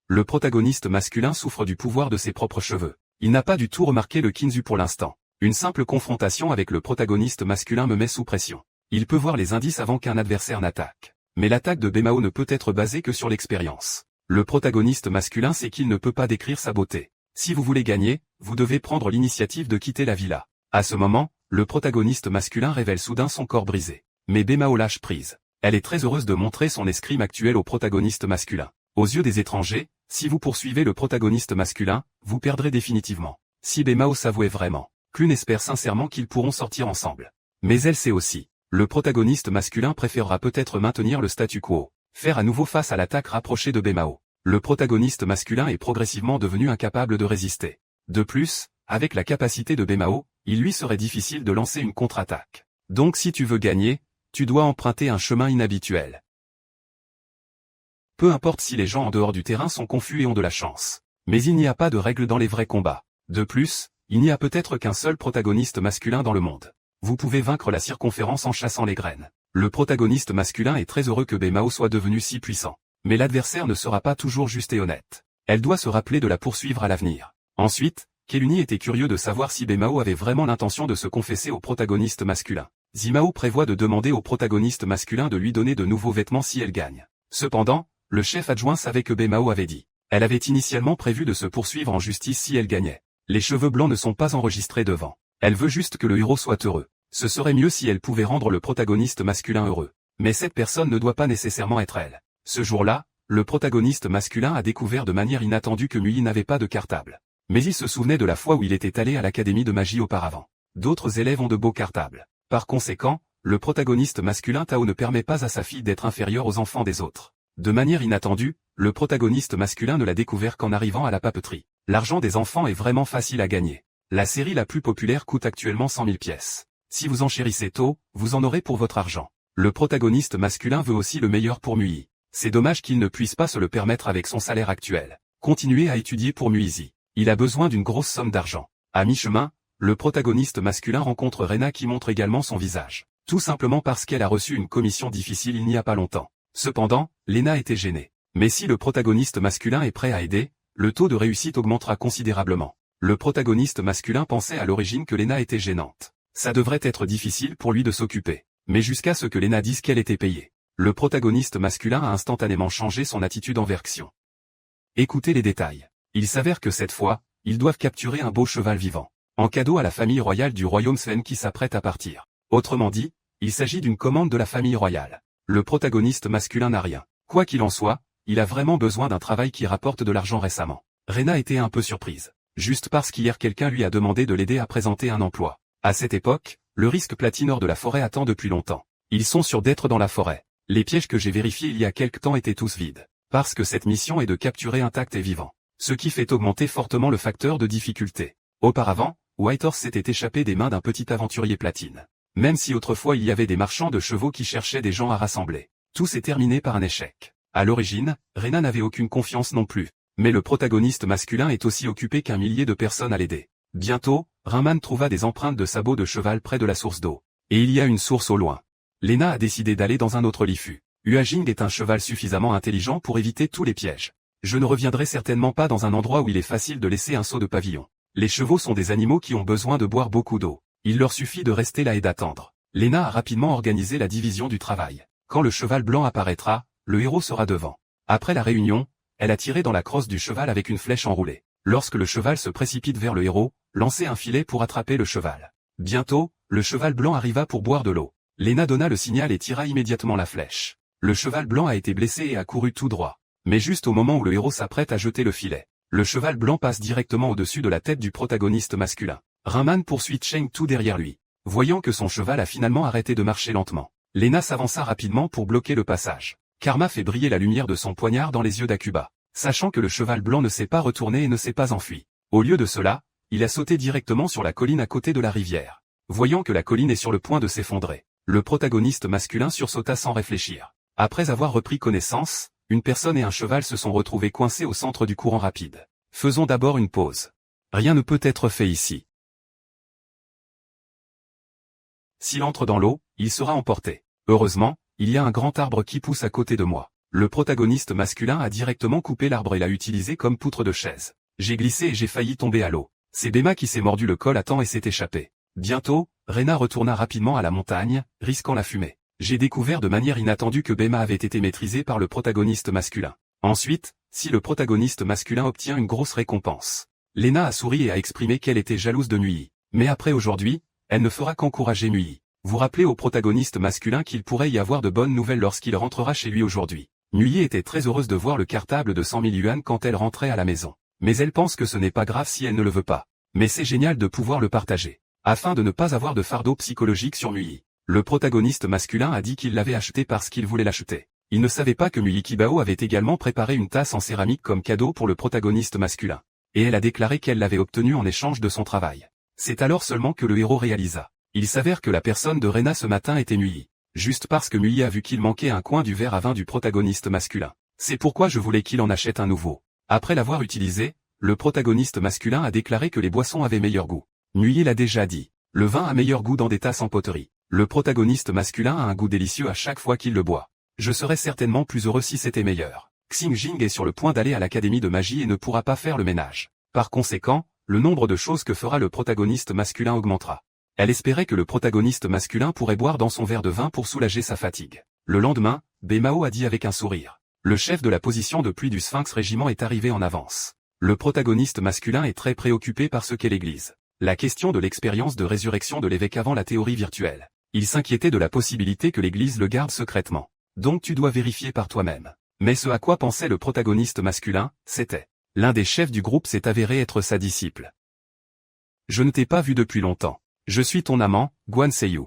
Le protagoniste masculin souffre du pouvoir de ses propres cheveux. Il n'a pas du tout remarqué le Kinzu pour l'instant. Une simple confrontation avec le protagoniste masculin me met sous pression. Il peut voir les indices avant qu'un adversaire n'attaque. Mais l'attaque de Bemao ne peut être basée que sur l'expérience. Le protagoniste masculin sait qu'il ne peut pas décrire sa beauté. Si vous voulez gagner, vous devez prendre l'initiative de quitter la villa. À ce moment, le protagoniste masculin révèle soudain son corps brisé. Mais Bemao lâche prise. Elle est très heureuse de montrer son escrime actuel au protagoniste masculin. Aux yeux des étrangers, si vous poursuivez le protagoniste masculin, vous perdrez définitivement. Si Bemao s'avouait vraiment, Cluny espère sincèrement qu'ils pourront sortir ensemble. Mais elle sait aussi, le protagoniste masculin préférera peut-être maintenir le statu quo, faire à nouveau face à l'attaque rapprochée de Bemao. Le protagoniste masculin est progressivement devenu incapable de résister. De plus, avec la capacité de Bemao, il lui serait difficile de lancer une contre-attaque. Donc si tu veux gagner, tu dois emprunter un chemin inhabituel. Peu importe si les gens en dehors du terrain sont confus et ont de la chance. Mais il n'y a pas de règles dans les vrais combats. De plus, il n'y a peut-être qu'un seul protagoniste masculin dans le monde. Vous pouvez vaincre la circonférence en chassant les graines. Le protagoniste masculin est très heureux que Bemao soit devenu si puissant. Mais l'adversaire ne sera pas toujours juste et honnête. Elle doit se rappeler de la poursuivre à l'avenir. Ensuite, Cluny était curieux de savoir si Bemao avait vraiment l'intention de se confesser au protagoniste masculin. Zimao prévoit de demander au protagoniste masculin de lui donner de nouveaux vêtements si elle gagne. Cependant, le chef adjoint savait que Bemao avait dit. Elle avait initialement prévu de se poursuivre en justice si elle gagnait. Les cheveux blancs ne sont pas enregistrés devant. Elle veut juste que le héros soit heureux. Ce serait mieux si elle pouvait rendre le protagoniste masculin heureux. Mais cette personne ne doit pas nécessairement être elle. Ce jour-là, le protagoniste masculin a découvert de manière inattendue que Mui n'avait pas de cartable. Mais il se souvenait de la fois où il était allé à l'académie de magie auparavant. D'autres élèves ont de beaux cartables. Par conséquent, le protagoniste masculin Tao ne permet pas à sa fille d'être inférieure aux enfants des autres. De manière inattendue, le protagoniste masculin ne l'a découvert qu'en arrivant à la papeterie. L'argent des enfants est vraiment facile à gagner. La série la plus populaire coûte actuellement 100 000 pièces. Si vous enchérissez tôt, vous en aurez pour votre argent. Le protagoniste masculin veut aussi le meilleur pour Mui. C'est dommage qu'il ne puisse pas se le permettre avec son salaire actuel. Continuez à étudier pour Muizi. Il a besoin d'une grosse somme d'argent. À mi-chemin, le protagoniste masculin rencontre Rena qui montre également son visage. Tout simplement parce qu'elle a reçu une commission difficile il n'y a pas longtemps. Cependant, Lena était gênée. Mais si le protagoniste masculin est prêt à aider, le taux de réussite augmentera considérablement. Le protagoniste masculin pensait à l'origine que Lena était gênante. Ça devrait être difficile pour lui de s'occuper. Mais jusqu'à ce que Lena dise qu'elle était payée. Le protagoniste masculin a instantanément changé son attitude envers Xion. Écoutez les détails. Il s'avère que cette fois, ils doivent capturer un beau cheval vivant. En cadeau à la famille royale du royaume Sven qui s'apprête à partir. Autrement dit, il s'agit d'une commande de la famille royale. Le protagoniste masculin n'a rien. Quoi qu'il en soit, il a vraiment besoin d'un travail qui rapporte de l'argent récemment. Rena était un peu surprise. Juste parce qu'hier quelqu'un lui a demandé de l'aider à présenter un emploi. À cette époque, le risque Platinor de la forêt attend depuis longtemps. Ils sont sûrs d'être dans la forêt. Les pièges que j'ai vérifiés il y a quelque temps étaient tous vides. Parce que cette mission est de capturer intact et vivant. Ce qui fait augmenter fortement le facteur de difficulté. Auparavant, Whitehorse s'était échappé des mains d'un petit aventurier platine. Même si autrefois il y avait des marchands de chevaux qui cherchaient des gens à rassembler. Tout s'est terminé par un échec. À l'origine, Rena n'avait aucune confiance non plus. Mais le protagoniste masculin est aussi occupé qu'un millier de personnes à l'aider. Bientôt, Rinman trouva des empreintes de sabots de cheval près de la source d'eau. Et il y a une source au loin. Lena a décidé d'aller dans un autre lifu. Huajing est un cheval suffisamment intelligent pour éviter tous les pièges. Je ne reviendrai certainement pas dans un endroit où il est facile de laisser un seau de pavillon. Les chevaux sont des animaux qui ont besoin de boire beaucoup d'eau. Il leur suffit de rester là et d'attendre. Lena a rapidement organisé la division du travail. Quand le cheval blanc apparaîtra, le héros sera devant. Après la réunion, elle a tiré dans la crosse du cheval avec une flèche enroulée. Lorsque le cheval se précipite vers le héros, lancez un filet pour attraper le cheval. Bientôt, le cheval blanc arriva pour boire de l'eau. Lena donna le signal et tira immédiatement la flèche. Le cheval blanc a été blessé et a couru tout droit. Mais juste au moment où le héros s'apprête à jeter le filet, le cheval blanc passe directement au-dessus de la tête du protagoniste masculin. Rinman poursuit Cheng tout derrière lui. Voyant que son cheval a finalement arrêté de marcher lentement, Lena s'avança rapidement pour bloquer le passage. Karma fait briller la lumière de son poignard dans les yeux d'Akuba, sachant que le cheval blanc ne s'est pas retourné et ne s'est pas enfui. Au lieu de cela, il a sauté directement sur la colline à côté de la rivière. Voyant que la colline est sur le point de s'effondrer, le protagoniste masculin sursauta sans réfléchir. Après avoir repris connaissance, une personne et un cheval se sont retrouvés coincés au centre du courant rapide. Faisons d'abord une pause. Rien ne peut être fait ici. S'il entre dans l'eau, il sera emporté. Heureusement, il y a un grand arbre qui pousse à côté de moi. Le protagoniste masculin a directement coupé l'arbre et l'a utilisé comme poutre de chaise. J'ai glissé et j'ai failli tomber à l'eau. C'est Bema qui s'est mordu le col à temps et s'est échappé. Bientôt, Rena retourna rapidement à la montagne, risquant la fumée. J'ai découvert de manière inattendue que Bema avait été maîtrisé par le protagoniste masculin. Ensuite, si le protagoniste masculin obtient une grosse récompense. Lena a souri et a exprimé qu'elle était jalouse de Nui. Mais après aujourd'hui, elle ne fera qu'encourager Nui. Vous rappelez au protagoniste masculin qu'il pourrait y avoir de bonnes nouvelles lorsqu'il rentrera chez lui aujourd'hui. Nui était très heureuse de voir le cartable de 100 000 yuan quand elle rentrait à la maison. Mais elle pense que ce n'est pas grave si elle ne le veut pas. Mais c'est génial de pouvoir le partager. Afin de ne pas avoir de fardeau psychologique sur Nui. Le protagoniste masculin a dit qu'il l'avait acheté parce qu'il voulait l'acheter. Il ne savait pas que Nui Kibao avait également préparé une tasse en céramique comme cadeau pour le protagoniste masculin. Et elle a déclaré qu'elle l'avait obtenu en échange de son travail. C'est alors seulement que le héros réalisa. Il s'avère que la personne de Rena ce matin était Nui. Juste parce que Nui a vu qu'il manquait un coin du verre à vin du protagoniste masculin. C'est pourquoi je voulais qu'il en achète un nouveau. Après l'avoir utilisé, le protagoniste masculin a déclaré que les boissons avaient meilleur goût. Nui l'a déjà dit. Le vin a meilleur goût dans des tasses en poterie. Le protagoniste masculin a un goût délicieux à chaque fois qu'il le boit. Je serais certainement plus heureux si c'était meilleur. Xing Jing est sur le point d'aller à l'académie de magie et ne pourra pas faire le ménage. Par conséquent, le nombre de choses que fera le protagoniste masculin augmentera. Elle espérait que le protagoniste masculin pourrait boire dans son verre de vin pour soulager sa fatigue. Le lendemain, Bemao a dit avec un sourire. Le chef de la position de pluie du Sphinx Régiment est arrivé en avance. Le protagoniste masculin est très préoccupé par ce qu'est l'Église. La question de l'expérience de résurrection de l'évêque avant la théorie virtuelle. Il s'inquiétait de la possibilité que l'Église le garde secrètement. Donc tu dois vérifier par toi-même. Mais ce à quoi pensait le protagoniste masculin, c'était. L'un des chefs du groupe s'est avéré être sa disciple. Je ne t'ai pas vu depuis longtemps. Je suis ton amant, Guan Seiyu.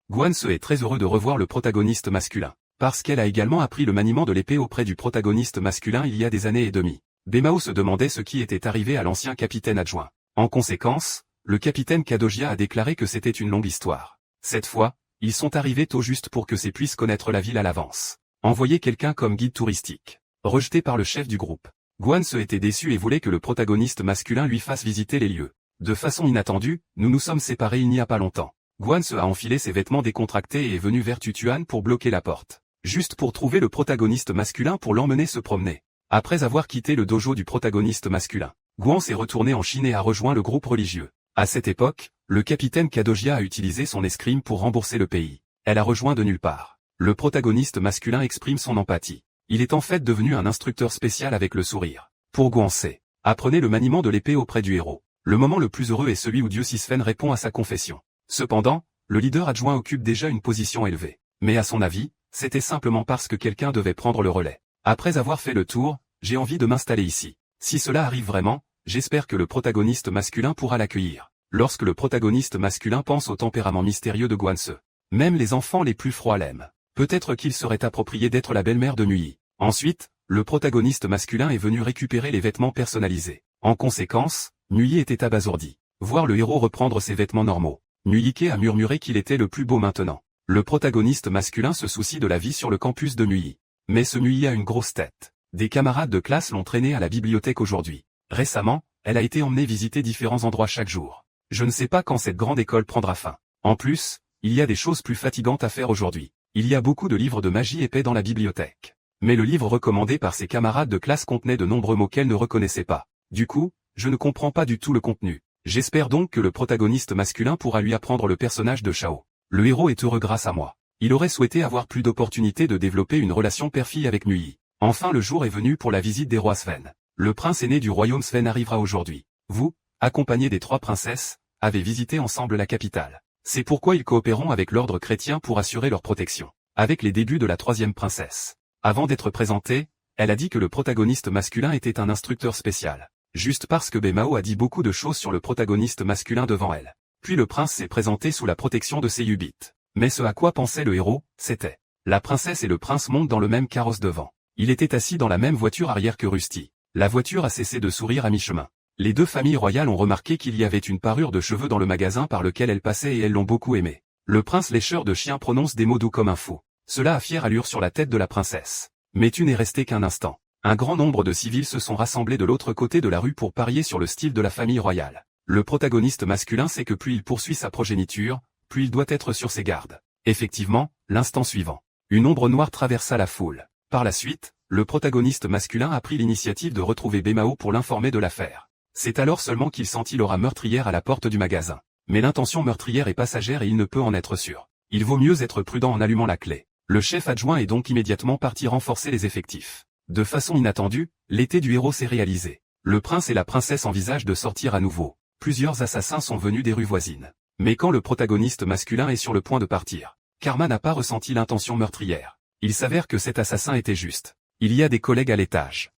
Guan Se est très heureux de revoir le protagoniste masculin, parce qu'elle a également appris le maniement de l'épée auprès du protagoniste masculin il y a des années et demie. Bemao se demandait ce qui était arrivé à l'ancien capitaine adjoint. En conséquence, le capitaine Kadogia a déclaré que c'était une longue histoire. Cette fois, ils sont arrivés tôt juste pour que ces puissent connaître la ville à l'avance. Envoyer quelqu'un comme guide touristique. Rejeté par le chef du groupe. Guan Se était déçu et voulait que le protagoniste masculin lui fasse visiter les lieux. De façon inattendue, nous nous sommes séparés il n'y a pas longtemps. Guan Se a enfilé ses vêtements décontractés et est venu vers Tutuan pour bloquer la porte. Juste pour trouver le protagoniste masculin pour l'emmener se promener. Après avoir quitté le dojo du protagoniste masculin, Guan s'est retourné en Chine et a rejoint le groupe religieux. À cette époque, le capitaine Kadogia a utilisé son escrime pour rembourser le pays. Elle a rejoint de nulle part. Le protagoniste masculin exprime son empathie. Il est en fait devenu un instructeur spécial avec le sourire. Pour Guan Se, apprenez le maniement de l'épée auprès du héros. Le moment le plus heureux est celui où Dieu Sisfen répond à sa confession. Cependant, le leader adjoint occupe déjà une position élevée. Mais à son avis, c'était simplement parce que quelqu'un devait prendre le relais. Après avoir fait le tour, j'ai envie de m'installer ici. Si cela arrive vraiment, j'espère que le protagoniste masculin pourra l'accueillir. Lorsque le protagoniste masculin pense au tempérament mystérieux de Guan Se, même les enfants les plus froids l'aiment. Peut-être qu'il serait approprié d'être la belle-mère de Nui. Ensuite, le protagoniste masculin est venu récupérer les vêtements personnalisés. En conséquence, Nui était abasourdi. Voir le héros reprendre ses vêtements normaux. Nuike a murmuré qu'il était le plus beau maintenant. Le protagoniste masculin se soucie de la vie sur le campus de Nui. Mais ce Nui a une grosse tête. Des camarades de classe l'ont traîné à la bibliothèque aujourd'hui. Récemment, elle a été emmenée visiter différents endroits chaque jour. Je ne sais pas quand cette grande école prendra fin. En plus, il y a des choses plus fatigantes à faire aujourd'hui. Il y a beaucoup de livres de magie épais dans la bibliothèque. Mais le livre recommandé par ses camarades de classe contenait de nombreux mots qu'elle ne reconnaissait pas. Du coup, je ne comprends pas du tout le contenu. J'espère donc que le protagoniste masculin pourra lui apprendre le personnage de Shao. Le héros est heureux grâce à moi. Il aurait souhaité avoir plus d'opportunités de développer une relation père-fille avec Nui. Enfin le jour est venu pour la visite des rois Sven. Le prince aîné du royaume Sven arrivera aujourd'hui. Vous, accompagné des 3 princesses, avez visité ensemble la capitale. C'est pourquoi ils coopéreront avec l'ordre chrétien pour assurer leur protection. Avec les débuts de la 3e princesse. Avant d'être présentée, elle a dit que le protagoniste masculin était un instructeur spécial. Juste parce que Bemao a dit beaucoup de choses sur le protagoniste masculin devant elle. Puis le prince s'est présenté sous la protection de ses Yubits. Mais ce à quoi pensait le héros, c'était. La princesse et le prince montent dans le même carrosse devant. Il était assis dans la même voiture arrière que Rusty. La voiture a cessé de sourire à mi-chemin. Les 2 familles royales ont remarqué qu'il y avait une parure de cheveux dans le magasin par lequel elles passaient et elles l'ont beaucoup aimé. Le prince lécheur de chien prononce des mots doux comme un fou. Cela a fière allure sur la tête de la princesse. Mais tu n'es resté qu'un instant. Un grand nombre de civils se sont rassemblés de l'autre côté de la rue pour parier sur le style de la famille royale. Le protagoniste masculin sait que plus il poursuit sa progéniture, plus il doit être sur ses gardes. Effectivement, l'instant suivant, une ombre noire traversa la foule. Par la suite, le protagoniste masculin a pris l'initiative de retrouver Bemao pour l'informer de l'affaire. C'est alors seulement qu'il sentit l'aura meurtrière à la porte du magasin. Mais l'intention meurtrière est passagère et il ne peut en être sûr. Il vaut mieux être prudent en allumant la clé. Le chef adjoint est donc immédiatement parti renforcer les effectifs. De façon inattendue, l'été du héros s'est réalisé. Le prince et la princesse envisagent de sortir à nouveau. Plusieurs assassins sont venus des rues voisines. Mais quand le protagoniste masculin est sur le point de partir, Karma n'a pas ressenti l'intention meurtrière. Il s'avère que cet assassin était juste. Il y a des collègues à l'étage.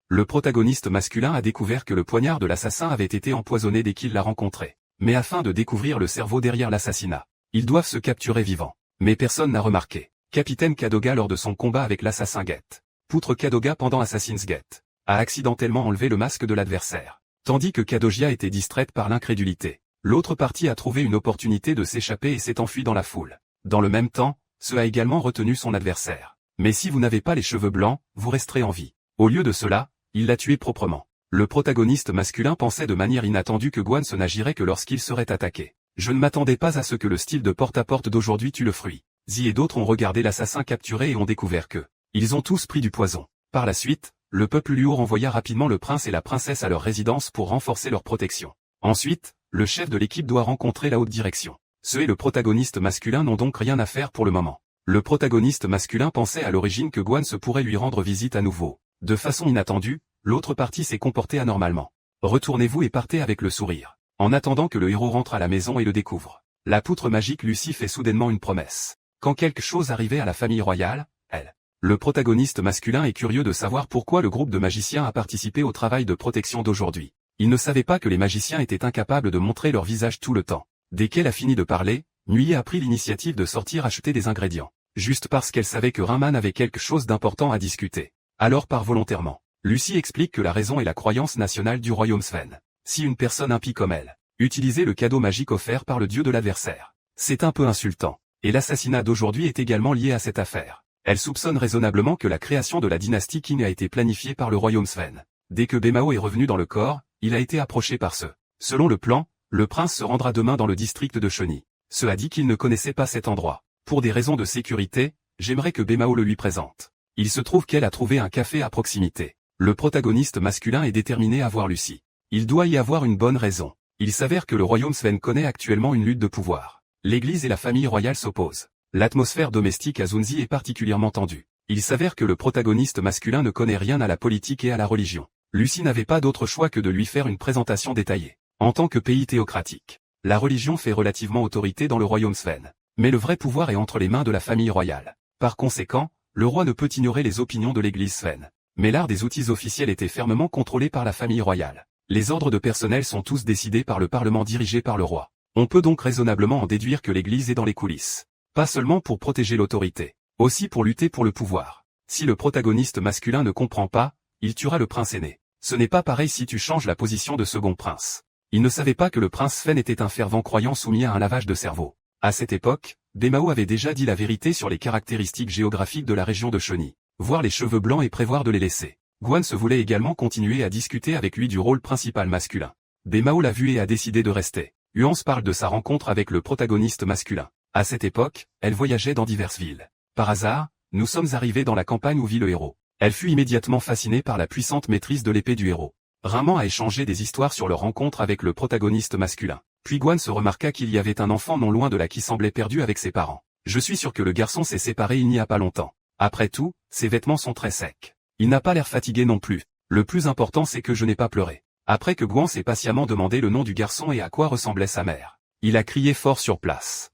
Le protagoniste masculin a découvert que le poignard de l'assassin avait été empoisonné dès qu'il l'a rencontré. Mais afin de découvrir le cerveau derrière l'assassinat, ils doivent se capturer vivant. Mais personne n'a remarqué. Capitaine Kadoga lors de son combat avec l'assassin Gate. Poutre Kadoga pendant Assassin's Gate, a accidentellement enlevé le masque de l'adversaire. Tandis que Kadogia était distraite par l'incrédulité. L'autre partie a trouvé une opportunité de s'échapper et s'est enfui dans la foule. Dans le même temps, ce a également retenu son adversaire. Mais si vous n'avez pas les cheveux blancs, vous resterez en vie. Au lieu de cela, il l'a tué proprement. Le protagoniste masculin pensait de manière inattendue que Guan se n'agirait que lorsqu'il serait attaqué. Je ne m'attendais pas à ce que le style de porte-à-porte d'aujourd'hui tue le fruit. Zi et d'autres ont regardé l'assassin capturé et ont découvert que, ils ont tous pris du poison. Par la suite, le peuple Luo renvoya rapidement le prince et la princesse à leur résidence pour renforcer leur protection. Ensuite, le chef de l'équipe doit rencontrer la haute direction. Ce et le protagoniste masculin n'ont donc rien à faire pour le moment. Le protagoniste masculin pensait à l'origine que Guan se pourrait lui rendre visite à nouveau. De façon inattendue, l'autre partie s'est comportée anormalement. Retournez-vous et partez avec le sourire. En attendant que le héros rentre à la maison et le découvre. La poutre magique Lucie fait soudainement une promesse. Quand quelque chose arrivait à la famille royale, elle. Le protagoniste masculin est curieux de savoir pourquoi le groupe de magiciens a participé au travail de protection d'aujourd'hui. Il ne savait pas que les magiciens étaient incapables de montrer leur visage tout le temps. Dès qu'elle a fini de parler, Nui a pris l'initiative de sortir acheter des ingrédients. Juste parce qu'elle savait que Rinman avait quelque chose d'important à discuter. Alors part volontairement. Lucie explique que la raison est la croyance nationale du royaume Sven. Si une personne impie comme elle, utilisait le cadeau magique offert par le dieu de l'adversaire, c'est un peu insultant. Et l'assassinat d'aujourd'hui est également lié à cette affaire. Elle soupçonne raisonnablement que la création de la dynastie Qing a été planifiée par le royaume Sven. Dès que Bemao est revenu dans le corps, il a été approché par ce. Selon le plan, le prince se rendra demain dans le district de Cheny. Ce a dit qu'il ne connaissait pas cet endroit. Pour des raisons de sécurité, j'aimerais que Bemao le lui présente. Il se trouve qu'elle a trouvé un café à proximité. Le protagoniste masculin est déterminé à voir Lucie. Il doit y avoir une bonne raison. Il s'avère que le royaume Sven connaît actuellement une lutte de pouvoir. L'église et la famille royale s'opposent. L'atmosphère domestique à Zunzi est particulièrement tendue. Il s'avère que le protagoniste masculin ne connaît rien à la politique et à la religion. Lucie n'avait pas d'autre choix que de lui faire une présentation détaillée. En tant que pays théocratique, la religion fait relativement autorité dans le royaume Sven. Mais le vrai pouvoir est entre les mains de la famille royale. Par conséquent, le roi ne peut ignorer les opinions de l'église Sven. Mais l'art des outils officiels était fermement contrôlé par la famille royale. Les ordres de personnel sont tous décidés par le parlement dirigé par le roi. On peut donc raisonnablement en déduire que l'église est dans les coulisses. Pas seulement pour protéger l'autorité, aussi pour lutter pour le pouvoir. Si le protagoniste masculin ne comprend pas, il tuera le prince aîné. Ce n'est pas pareil si tu changes la position de second prince. Il ne savait pas que le prince Sven était un fervent croyant soumis à un lavage de cerveau. À cette époque, Bémao avait déjà dit la vérité sur les caractéristiques géographiques de la région de Chauny, voir les cheveux blancs et prévoir de les laisser. Guan se voulait également continuer à discuter avec lui du rôle principal masculin. Bémao l'a vu et a décidé de rester. Huans parle de sa rencontre avec le protagoniste masculin. À cette époque, elle voyageait dans diverses villes. Par hasard, nous sommes arrivés dans la campagne où vit le héros. Elle fut immédiatement fascinée par la puissante maîtrise de l'épée du héros. Raman a échangé des histoires sur leur rencontre avec le protagoniste masculin. Puis Guan se remarqua qu'il y avait un enfant non loin de là qui semblait perdu avec ses parents. Je suis sûr que le garçon s'est séparé il n'y a pas longtemps. Après tout, ses vêtements sont très secs. Il n'a pas l'air fatigué non plus. Le plus important c'est que je n'ai pas pleuré. Après que Guan s'est patiemment demandé le nom du garçon et à quoi ressemblait sa mère, il a crié fort sur place.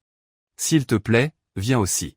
S'il te plaît, viens aussi.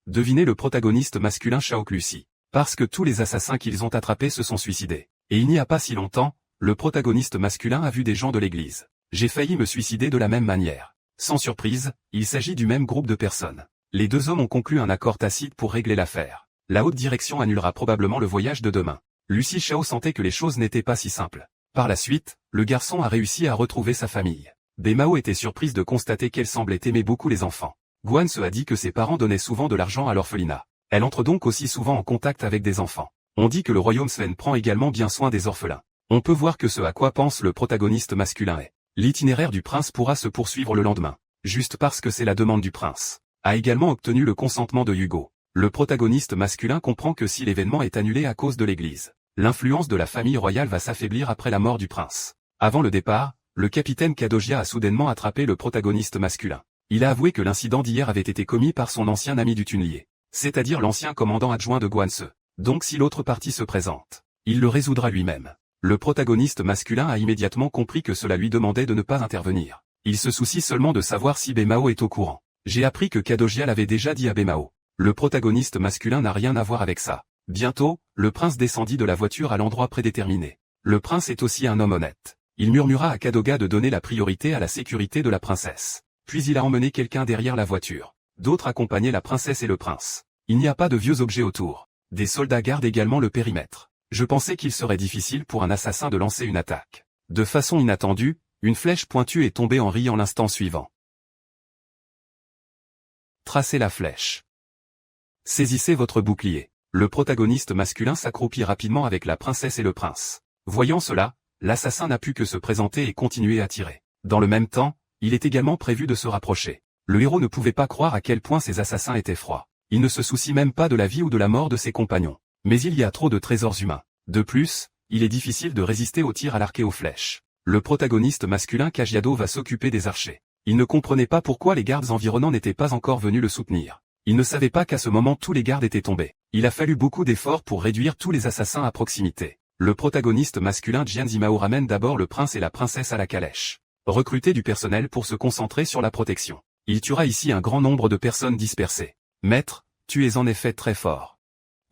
Devinez le protagoniste masculin Shao Lucy. Parce que tous les assassins qu'ils ont attrapés se sont suicidés. Et il n'y a pas si longtemps, le protagoniste masculin a vu des gens de l'église. J'ai failli me suicider de la même manière. Sans surprise, il s'agit du même groupe de personnes. Les deux hommes ont conclu un accord tacite pour régler l'affaire. La haute direction annulera probablement le voyage de demain. Lucy Shao sentait que les choses n'étaient pas si simples. Par la suite, le garçon a réussi à retrouver sa famille. Bémao était surprise de constater qu'elle semblait aimer beaucoup les enfants. Guan se a dit que ses parents donnaient souvent de l'argent à l'orphelinat. Elle entre donc aussi souvent en contact avec des enfants. On dit que le royaume Sven prend également bien soin des orphelins. On peut voir que ce à quoi pense le protagoniste masculin est. L'itinéraire du prince pourra se poursuivre le lendemain. Juste parce que c'est la demande du prince. A également obtenu le consentement de Hugo. Le protagoniste masculin comprend que si l'événement est annulé à cause de l'église, l'influence de la famille royale va s'affaiblir après la mort du prince. Avant le départ, le capitaine Kadogia a soudainement attrapé le protagoniste masculin. Il a avoué que l'incident d'hier avait été commis par son ancien ami du Tunlier, c'est-à-dire l'ancien commandant adjoint de Guanse. Donc si l'autre partie se présente, il le résoudra lui-même. Le protagoniste masculin a immédiatement compris que cela lui demandait de ne pas intervenir. Il se soucie seulement de savoir si Bémao est au courant. J'ai appris que Kadogia l'avait déjà dit à Bémao. Le protagoniste masculin n'a rien à voir avec ça. Bientôt, le prince descendit de la voiture à l'endroit prédéterminé. Le prince est aussi un homme honnête. Il murmura à Kadoga de donner la priorité à la sécurité de la princesse. Puis il a emmené quelqu'un derrière la voiture. D'autres accompagnaient la princesse et le prince. Il n'y a pas de vieux objets autour. Des soldats gardent également le périmètre. Je pensais qu'il serait difficile pour un assassin de lancer une attaque. De façon inattendue, une flèche pointue est tombée en riant l'instant suivant. Tracez la flèche. Saisissez votre bouclier. Le protagoniste masculin s'accroupit rapidement avec la princesse et le prince. Voyant cela, l'assassin n'a pu que se présenter et continuer à tirer. Dans le même temps, il est également prévu de se rapprocher. Le héros ne pouvait pas croire à quel point ces assassins étaient froids. Il ne se soucie même pas de la vie ou de la mort de ses compagnons. Mais il y a trop de trésors humains. De plus, il est difficile de résister aux tirs à l'arc et aux flèches. Le protagoniste masculin Kajiado va s'occuper des archers. Il ne comprenait pas pourquoi les gardes environnants n'étaient pas encore venus le soutenir. Il ne savait pas qu'à ce moment tous les gardes étaient tombés. Il a fallu beaucoup d'efforts pour réduire tous les assassins à proximité. Le protagoniste masculin Jian Zimao ramène d'abord le prince et la princesse à la calèche. Recruter du personnel pour se concentrer sur la protection. Il tuera ici un grand nombre de personnes dispersées. Maître, tu es en effet très fort.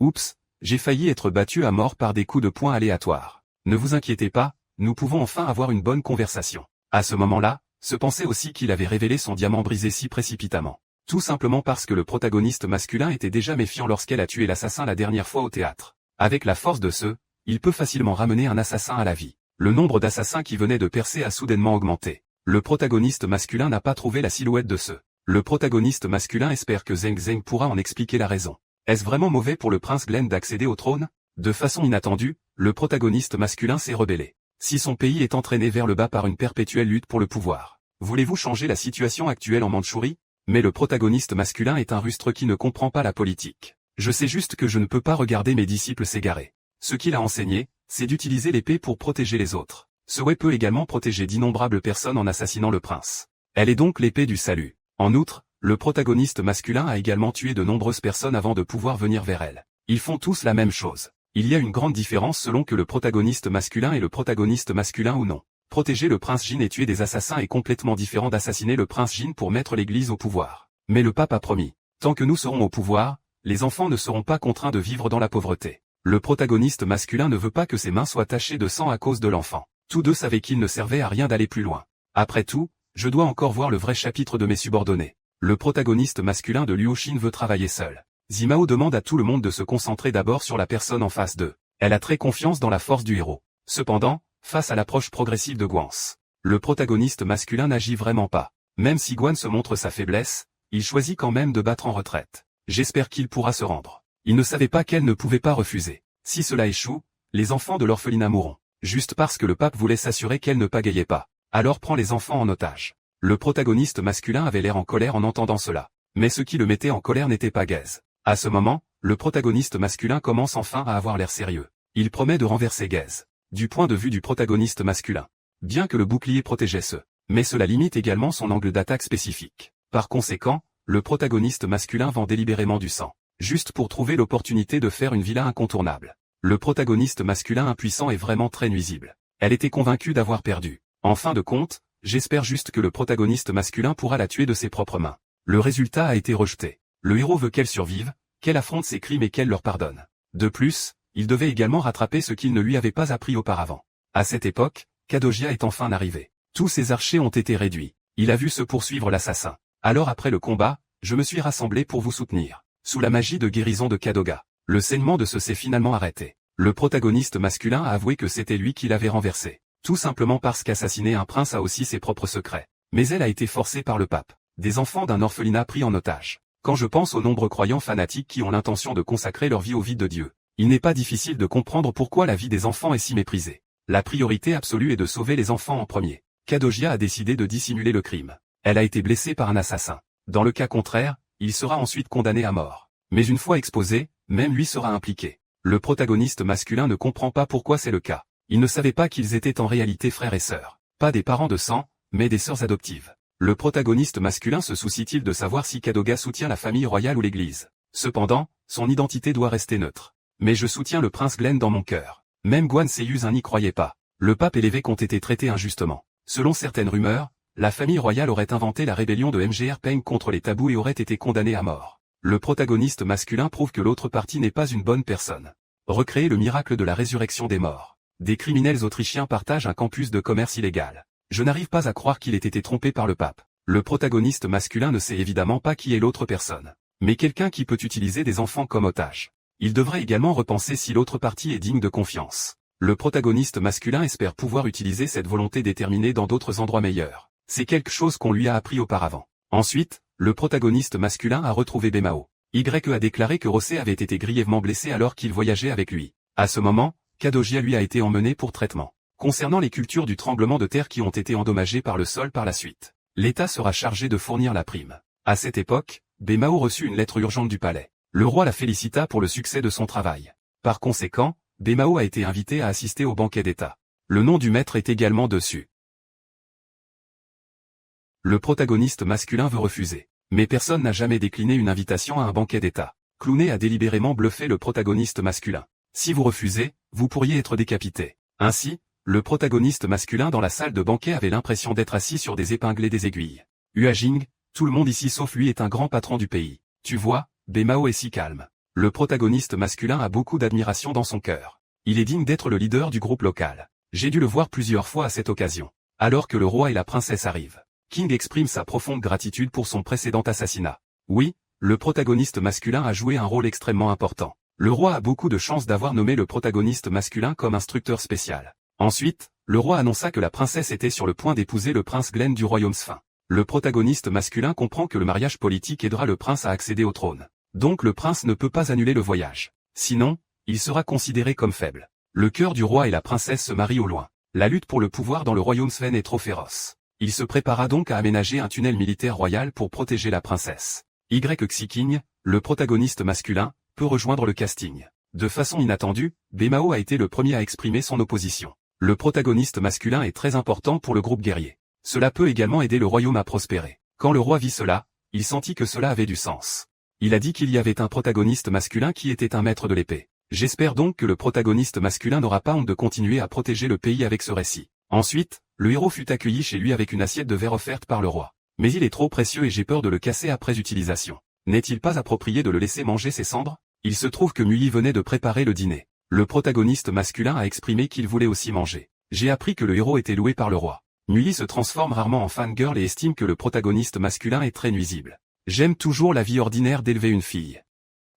Oups, j'ai failli être battu à mort par des coups de poing aléatoires. Ne vous inquiétez pas, nous pouvons enfin avoir une bonne conversation. À ce moment-là, se pensait aussi qu'il avait révélé son diamant brisé si précipitamment. Tout simplement parce que le protagoniste masculin était déjà méfiant lorsqu'elle a tué l'assassin la dernière fois au théâtre. Avec la force de ce, il peut facilement ramener un assassin à la vie. Le nombre d'assassins qui venaient de percer a soudainement augmenté. Le protagoniste masculin n'a pas trouvé la silhouette de ce. Le protagoniste masculin espère que Zheng Zheng pourra en expliquer la raison. Est-ce vraiment mauvais pour le prince Glenn d'accéder au trône? De façon inattendue, le protagoniste masculin s'est rebellé. Si son pays est entraîné vers le bas par une perpétuelle lutte pour le pouvoir, voulez-vous changer la situation actuelle en Mandchourie? Mais le protagoniste masculin est un rustre qui ne comprend pas la politique. Je sais juste que je ne peux pas regarder mes disciples s'égarer. Ce qu'il a enseigné, c'est d'utiliser l'épée pour protéger les autres. Ce wei peut également protéger d'innombrables personnes en assassinant le prince. Elle est donc l'épée du salut. En outre, le protagoniste masculin a également tué de nombreuses personnes avant de pouvoir venir vers elle. Ils font tous la même chose. Il y a une grande différence selon que le protagoniste masculin est le protagoniste masculin ou non. Protéger le prince Jin et tuer des assassins est complètement différent d'assassiner le prince Jin pour mettre l'église au pouvoir. Mais le pape a promis. Tant que nous serons au pouvoir, les enfants ne seront pas contraints de vivre dans la pauvreté. Le protagoniste masculin ne veut pas que ses mains soient tachées de sang à cause de l'enfant. Tous deux savaient qu'il ne servait à rien d'aller plus loin. Après tout, je dois encore voir le vrai chapitre de mes subordonnés. Le protagoniste masculin de Luo Xin veut travailler seul. Zimao demande à tout le monde de se concentrer d'abord sur la personne en face d'eux. Elle a très confiance dans la force du héros. Cependant, face à l'approche progressive de Gwan's, le protagoniste masculin n'agit vraiment pas. Même si Gwan se montre sa faiblesse, il choisit quand même de battre en retraite. J'espère qu'il pourra se rendre. Il ne savait pas qu'elle ne pouvait pas refuser. Si cela échoue, les enfants de l'orphelinat mourront. Juste parce que le pape voulait s'assurer qu'elle ne pagayait pas. Alors prend les enfants en otage. Le protagoniste masculin avait l'air en colère en entendant cela. Mais ce qui le mettait en colère n'était pas Gaze. À ce moment, le protagoniste masculin commence enfin à avoir l'air sérieux. Il promet de renverser Gaze. Du point de vue du protagoniste masculin. Bien que le bouclier protégeait ceux, mais cela limite également son angle d'attaque spécifique. Par conséquent, le protagoniste masculin vend délibérément du sang. Juste pour trouver l'opportunité de faire une villa incontournable. Le protagoniste masculin impuissant est vraiment très nuisible. Elle était convaincue d'avoir perdu. En fin de compte, j'espère juste que le protagoniste masculin pourra la tuer de ses propres mains. Le résultat a été rejeté. Le héros veut qu'elle survive, qu'elle affronte ses crimes et qu'elle leur pardonne. De plus, il devait également rattraper ce qu'il ne lui avait pas appris auparavant. À cette époque, Kadogia est enfin arrivé. Tous ses archers ont été réduits. Il a vu se poursuivre l'assassin. Alors après le combat, je me suis rassemblé pour vous soutenir. Sous la magie de guérison de Kadoga, le saignement de ce s'est finalement arrêté. Le protagoniste masculin a avoué que c'était lui qui l'avait renversé. Tout simplement parce qu'assassiner un prince a aussi ses propres secrets. Mais elle a été forcée par le pape. Des enfants d'un orphelinat pris en otage. Quand je pense aux nombreux croyants fanatiques qui ont l'intention de consacrer leur vie au vide de Dieu, il n'est pas difficile de comprendre pourquoi la vie des enfants est si méprisée. La priorité absolue est de sauver les enfants en premier. Kadogia a décidé de dissimuler le crime. Elle a été blessée par un assassin. Dans le cas contraire, il sera ensuite condamné à mort. Mais une fois exposé, même lui sera impliqué. Le protagoniste masculin ne comprend pas pourquoi c'est le cas. Il ne savait pas qu'ils étaient en réalité frères et sœurs. Pas des parents de sang, mais des sœurs adoptives. Le protagoniste masculin se soucie-t-il de savoir si Kadoga soutient la famille royale ou l'église? Cependant, son identité doit rester neutre. Mais je soutiens le prince Glenn dans mon cœur. Même Gwan Seiyuzun n'y croyait pas. Le pape et l'évêque ont été traités injustement. Selon certaines rumeurs, la famille royale aurait inventé la rébellion de Mgr Peng contre les tabous et aurait été condamnée à mort. Le protagoniste masculin prouve que l'autre partie n'est pas une bonne personne. Recréer le miracle de la résurrection des morts. Des criminels autrichiens partagent un campus de commerce illégal. Je n'arrive pas à croire qu'il ait été trompé par le pape. Le protagoniste masculin ne sait évidemment pas qui est l'autre personne. Mais quelqu'un qui peut utiliser des enfants comme otages. Il devrait également repenser si l'autre partie est digne de confiance. Le protagoniste masculin espère pouvoir utiliser cette volonté déterminée dans d'autres endroits meilleurs. C'est quelque chose qu'on lui a appris auparavant. Ensuite, le protagoniste masculin a retrouvé Bemao. Y a déclaré que Rosé avait été grièvement blessé alors qu'il voyageait avec lui. À ce moment, Kadogia lui a été emmené pour traitement. Concernant les cultures du tremblement de terre qui ont été endommagées par le sol par la suite, l'État sera chargé de fournir la prime. À cette époque, Bemao reçut une lettre urgente du palais. Le roi la félicita pour le succès de son travail. Par conséquent, Bemao a été invité à assister au banquet d'État. Le nom du maître est également dessus. Le protagoniste masculin veut refuser. Mais personne n'a jamais décliné une invitation à un banquet d'État. Clooney a délibérément bluffé le protagoniste masculin. Si vous refusez, vous pourriez être décapité. Ainsi, le protagoniste masculin dans la salle de banquet avait l'impression d'être assis sur des épingles et des aiguilles. Huajing, tout le monde ici sauf lui est un grand patron du pays. Tu vois, Bemao est si calme. Le protagoniste masculin a beaucoup d'admiration dans son cœur. Il est digne d'être le leader du groupe local. J'ai dû le voir plusieurs fois à cette occasion. Alors que le roi et la princesse arrivent. King exprime sa profonde gratitude pour son précédent assassinat. Oui, le protagoniste masculin a joué un rôle extrêmement important. Le roi a beaucoup de chance d'avoir nommé le protagoniste masculin comme instructeur spécial. Ensuite, le roi annonça que la princesse était sur le point d'épouser le prince Glenn du royaume Sfin. Le protagoniste masculin comprend que le mariage politique aidera le prince à accéder au trône. Donc le prince ne peut pas annuler le voyage. Sinon, il sera considéré comme faible. Le cœur du roi et la princesse se marient au loin. La lutte pour le pouvoir dans le royaume Sven est trop féroce. Il se prépara donc à aménager un tunnel militaire royal pour protéger la princesse. Xiking, le protagoniste masculin, peut rejoindre le casting. De façon inattendue, Bemao a été le premier à exprimer son opposition. Le protagoniste masculin est très important pour le groupe guerrier. Cela peut également aider le royaume à prospérer. Quand le roi vit cela, il sentit que cela avait du sens. Il a dit qu'il y avait un protagoniste masculin qui était un maître de l'épée. J'espère donc que le protagoniste masculin n'aura pas honte de continuer à protéger le pays avec ce récit. Ensuite, le héros fut accueilli chez lui avec une assiette de verre offerte par le roi. Mais il est trop précieux et j'ai peur de le casser après utilisation. N'est-il pas approprié de le laisser manger ses cendres? Il se trouve que Mully venait de préparer le dîner. Le protagoniste masculin a exprimé qu'il voulait aussi manger. J'ai appris que le héros était loué par le roi. Mully se transforme rarement en fangirl et estime que le protagoniste masculin est très nuisible. J'aime toujours la vie ordinaire d'élever une fille.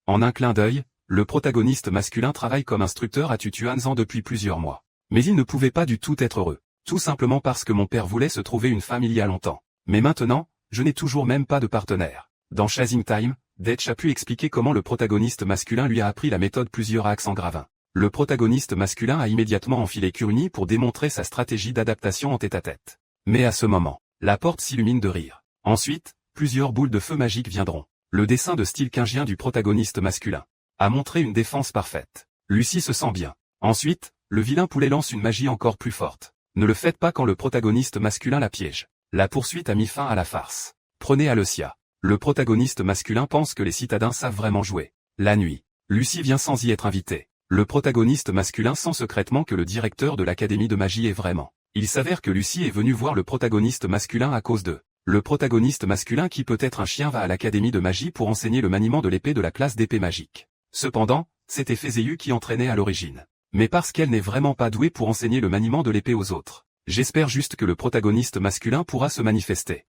En un clin d'œil, le protagoniste masculin travaille comme instructeur à Tutuanzan depuis plusieurs mois. Mais il ne pouvait pas du tout être heureux. Tout simplement parce que mon père voulait se trouver une femme il y a longtemps. Mais maintenant, je n'ai toujours même pas de partenaire. Dans Chasing Time, Detch a pu expliquer comment le protagoniste masculin lui a appris la méthode plusieurs axes en gravin. Le protagoniste masculin a immédiatement enfilé Kuruni pour démontrer sa stratégie d'adaptation en tête-à-tête. Mais à ce moment, la porte s'illumine de rire. Ensuite, plusieurs boules de feu magiques viendront. Le dessin de style kingien du protagoniste masculin a montré une défense parfaite. Lucie se sent bien. Ensuite, le vilain poulet lance une magie encore plus forte. Ne le faites pas quand le protagoniste masculin la piège. La poursuite a mis fin à la farce. Prenez Alosia. Le protagoniste masculin pense que les citadins savent vraiment jouer. La nuit, Lucie vient sans y être invitée. Le protagoniste masculin sent secrètement que le directeur de l'académie de magie est vraiment. Il s'avère que Lucie est venue voir le protagoniste masculin à cause de. Le protagoniste masculin qui peut être un chien va à l'académie de magie pour enseigner le maniement de l'épée de la classe d'épée magique. Cependant, c'était Fézéu qui entraînait à l'origine. Mais parce qu'elle n'est vraiment pas douée pour enseigner le maniement de l'épée aux autres. J'espère juste que le protagoniste masculin pourra se manifester.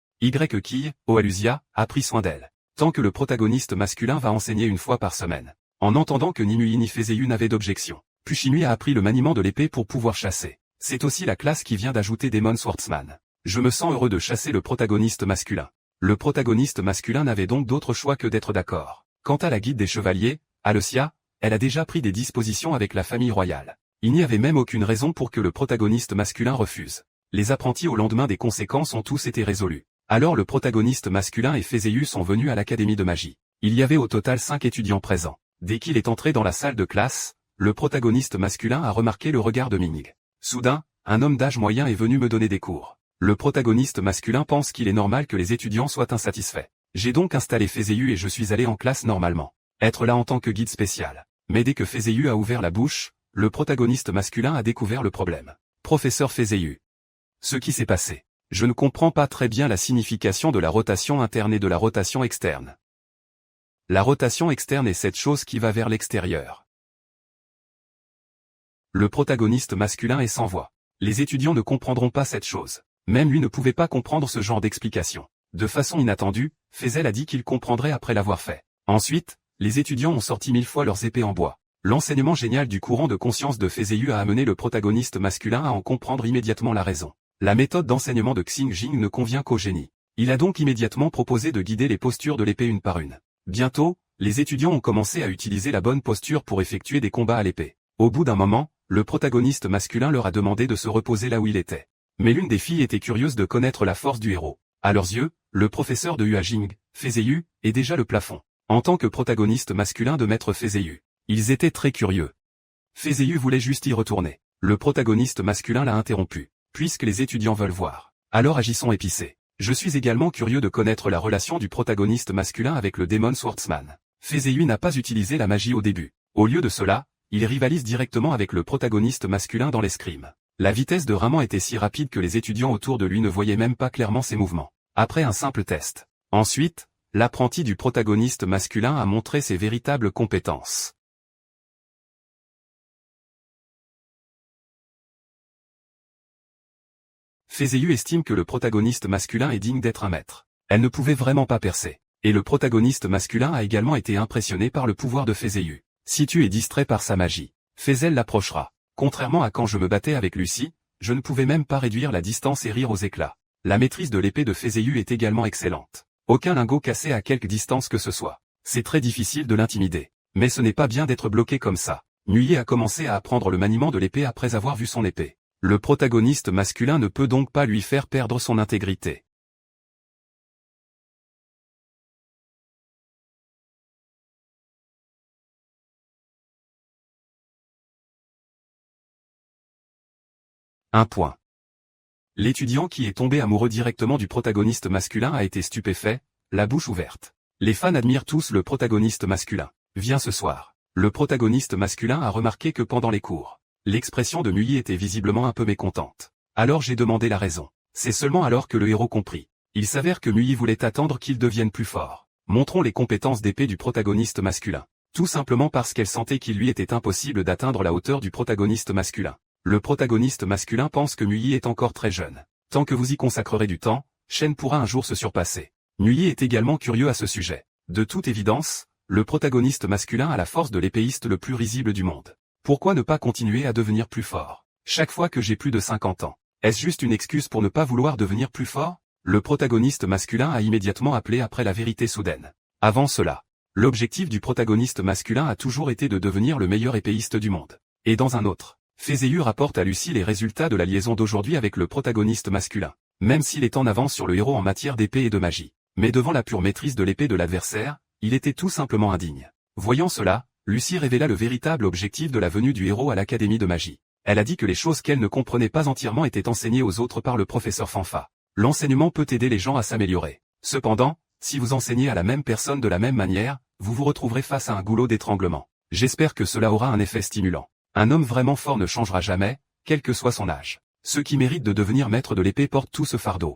Qui, Oalusia, a pris soin d'elle. Tant que le protagoniste masculin va enseigner une fois par semaine. En entendant que ni Mui ni Fézéu n'avaient d'objection. Puis Shinui a appris le maniement de l'épée pour pouvoir chasser. C'est aussi la classe qui vient d'ajouter Demon Swordsman. Je me sens heureux de chasser le protagoniste masculin. Le protagoniste masculin n'avait donc d'autre choix que d'être d'accord. Quant à la guide des chevaliers, Alosia, elle a déjà pris des dispositions avec la famille royale. Il n'y avait même aucune raison pour que le protagoniste masculin refuse. Les apprentis au lendemain des conséquences ont tous été résolus. Alors le protagoniste masculin et Fézéu sont venus à l'académie de magie. Il y avait au total 5 étudiants présents. Dès qu'il est entré dans la salle de classe, le protagoniste masculin a remarqué le regard de Ming. Soudain, un homme d'âge moyen est venu me donner des cours. Le protagoniste masculin pense qu'il est normal que les étudiants soient insatisfaits. J'ai donc installé Fézéu et je suis allé en classe normalement. Être là en tant que guide spécial. Mais dès que Fézéu a ouvert la bouche, le protagoniste masculin a découvert le problème. Professeur Fézéu. Ce qui s'est passé. Je ne comprends pas très bien la signification de la rotation interne et de la rotation externe. La rotation externe est cette chose qui va vers l'extérieur. Le protagoniste masculin est sans voix. Les étudiants ne comprendront pas cette chose. Même lui ne pouvait pas comprendre ce genre d'explication. De façon inattendue, Fézel a dit qu'il comprendrait après l'avoir fait. Ensuite, les étudiants ont sorti 1000 fois leurs épées en bois. L'enseignement génial du courant de conscience de Fézéu a amené le protagoniste masculin à en comprendre immédiatement la raison. La méthode d'enseignement de Xing Jing ne convient qu'au génie. Il a donc immédiatement proposé de guider les postures de l'épée une par une. Bientôt, les étudiants ont commencé à utiliser la bonne posture pour effectuer des combats à l'épée. Au bout d'un moment, le protagoniste masculin leur a demandé de se reposer là où il était. Mais l'une des filles était curieuse de connaître la force du héros. À leurs yeux, le professeur de Huajing, Fézéu, est déjà le plafond. En tant que protagoniste masculin de maître Fézéu, ils étaient très curieux. Fézéu voulait juste y retourner. Le protagoniste masculin l'a interrompu. Puisque les étudiants veulent voir. Alors agissons épicés. Je suis également curieux de connaître la relation du protagoniste masculin avec le Demon Swordsman. Fézéu n'a pas utilisé la magie au début. Au lieu de cela, il rivalise directement avec le protagoniste masculin dans l'escrime. La vitesse de Raman était si rapide que les étudiants autour de lui ne voyaient même pas clairement ses mouvements. Après un simple test. Ensuite, l'apprenti du protagoniste masculin a montré ses véritables compétences. Fézéu estime que le protagoniste masculin est digne d'être un maître. Elle ne pouvait vraiment pas percer. Et le protagoniste masculin a également été impressionné par le pouvoir de Fézéu. Si tu es distrait par sa magie, Fézel l'approchera. Contrairement à quand je me battais avec Lucie, je ne pouvais même pas réduire la distance et rire aux éclats. La maîtrise de l'épée de Fézéu est également excellente. Aucun lingot cassé à quelque distance que ce soit. C'est très difficile de l'intimider. Mais ce n'est pas bien d'être bloqué comme ça. Nuye a commencé à apprendre le maniement de l'épée après avoir vu son épée. Le protagoniste masculin ne peut donc pas lui faire perdre son intégrité. Un point. L'étudiant qui est tombé amoureux directement du protagoniste masculin a été stupéfait, la bouche ouverte. Les fans admirent tous le protagoniste masculin. Viens ce soir. Le protagoniste masculin a remarqué que pendant les cours, l'expression de Nuyi était visiblement un peu mécontente. Alors j'ai demandé la raison. C'est seulement alors que le héros comprit. Il s'avère que Nuyi voulait attendre qu'il devienne plus fort. Montrons les compétences d'épée du protagoniste masculin. Tout simplement parce qu'elle sentait qu'il lui était impossible d'atteindre la hauteur du protagoniste masculin. Le protagoniste masculin pense que Nuyi est encore très jeune. Tant que vous y consacrerez du temps, Shen pourra un jour se surpasser. Nuyi est également curieux à ce sujet. De toute évidence, le protagoniste masculin a la force de l'épéiste le plus risible du monde. Pourquoi ne pas continuer à devenir plus fort? Chaque fois que j'ai plus de 50 ans. Est-ce juste une excuse pour ne pas vouloir devenir plus fort? Le protagoniste masculin a immédiatement appelé après la vérité soudaine. Avant cela, l'objectif du protagoniste masculin a toujours été de devenir le meilleur épéiste du monde. Et dans un autre, Fézéu rapporte à Lucie les résultats de la liaison d'aujourd'hui avec le protagoniste masculin. Même s'il est en avance sur le héros en matière d'épée et de magie. Mais devant la pure maîtrise de l'épée de l'adversaire, il était tout simplement indigne. Voyant cela, Lucie révéla le véritable objectif de la venue du héros à l'académie de magie. Elle a dit que les choses qu'elle ne comprenait pas entièrement étaient enseignées aux autres par le professeur Fanfa. L'enseignement peut aider les gens à s'améliorer. Cependant, si vous enseignez à la même personne de la même manière, vous vous retrouverez face à un goulot d'étranglement. J'espère que cela aura un effet stimulant. Un homme vraiment fort ne changera jamais, quel que soit son âge. Ceux qui méritent de devenir maître de l'épée portent tout ce fardeau.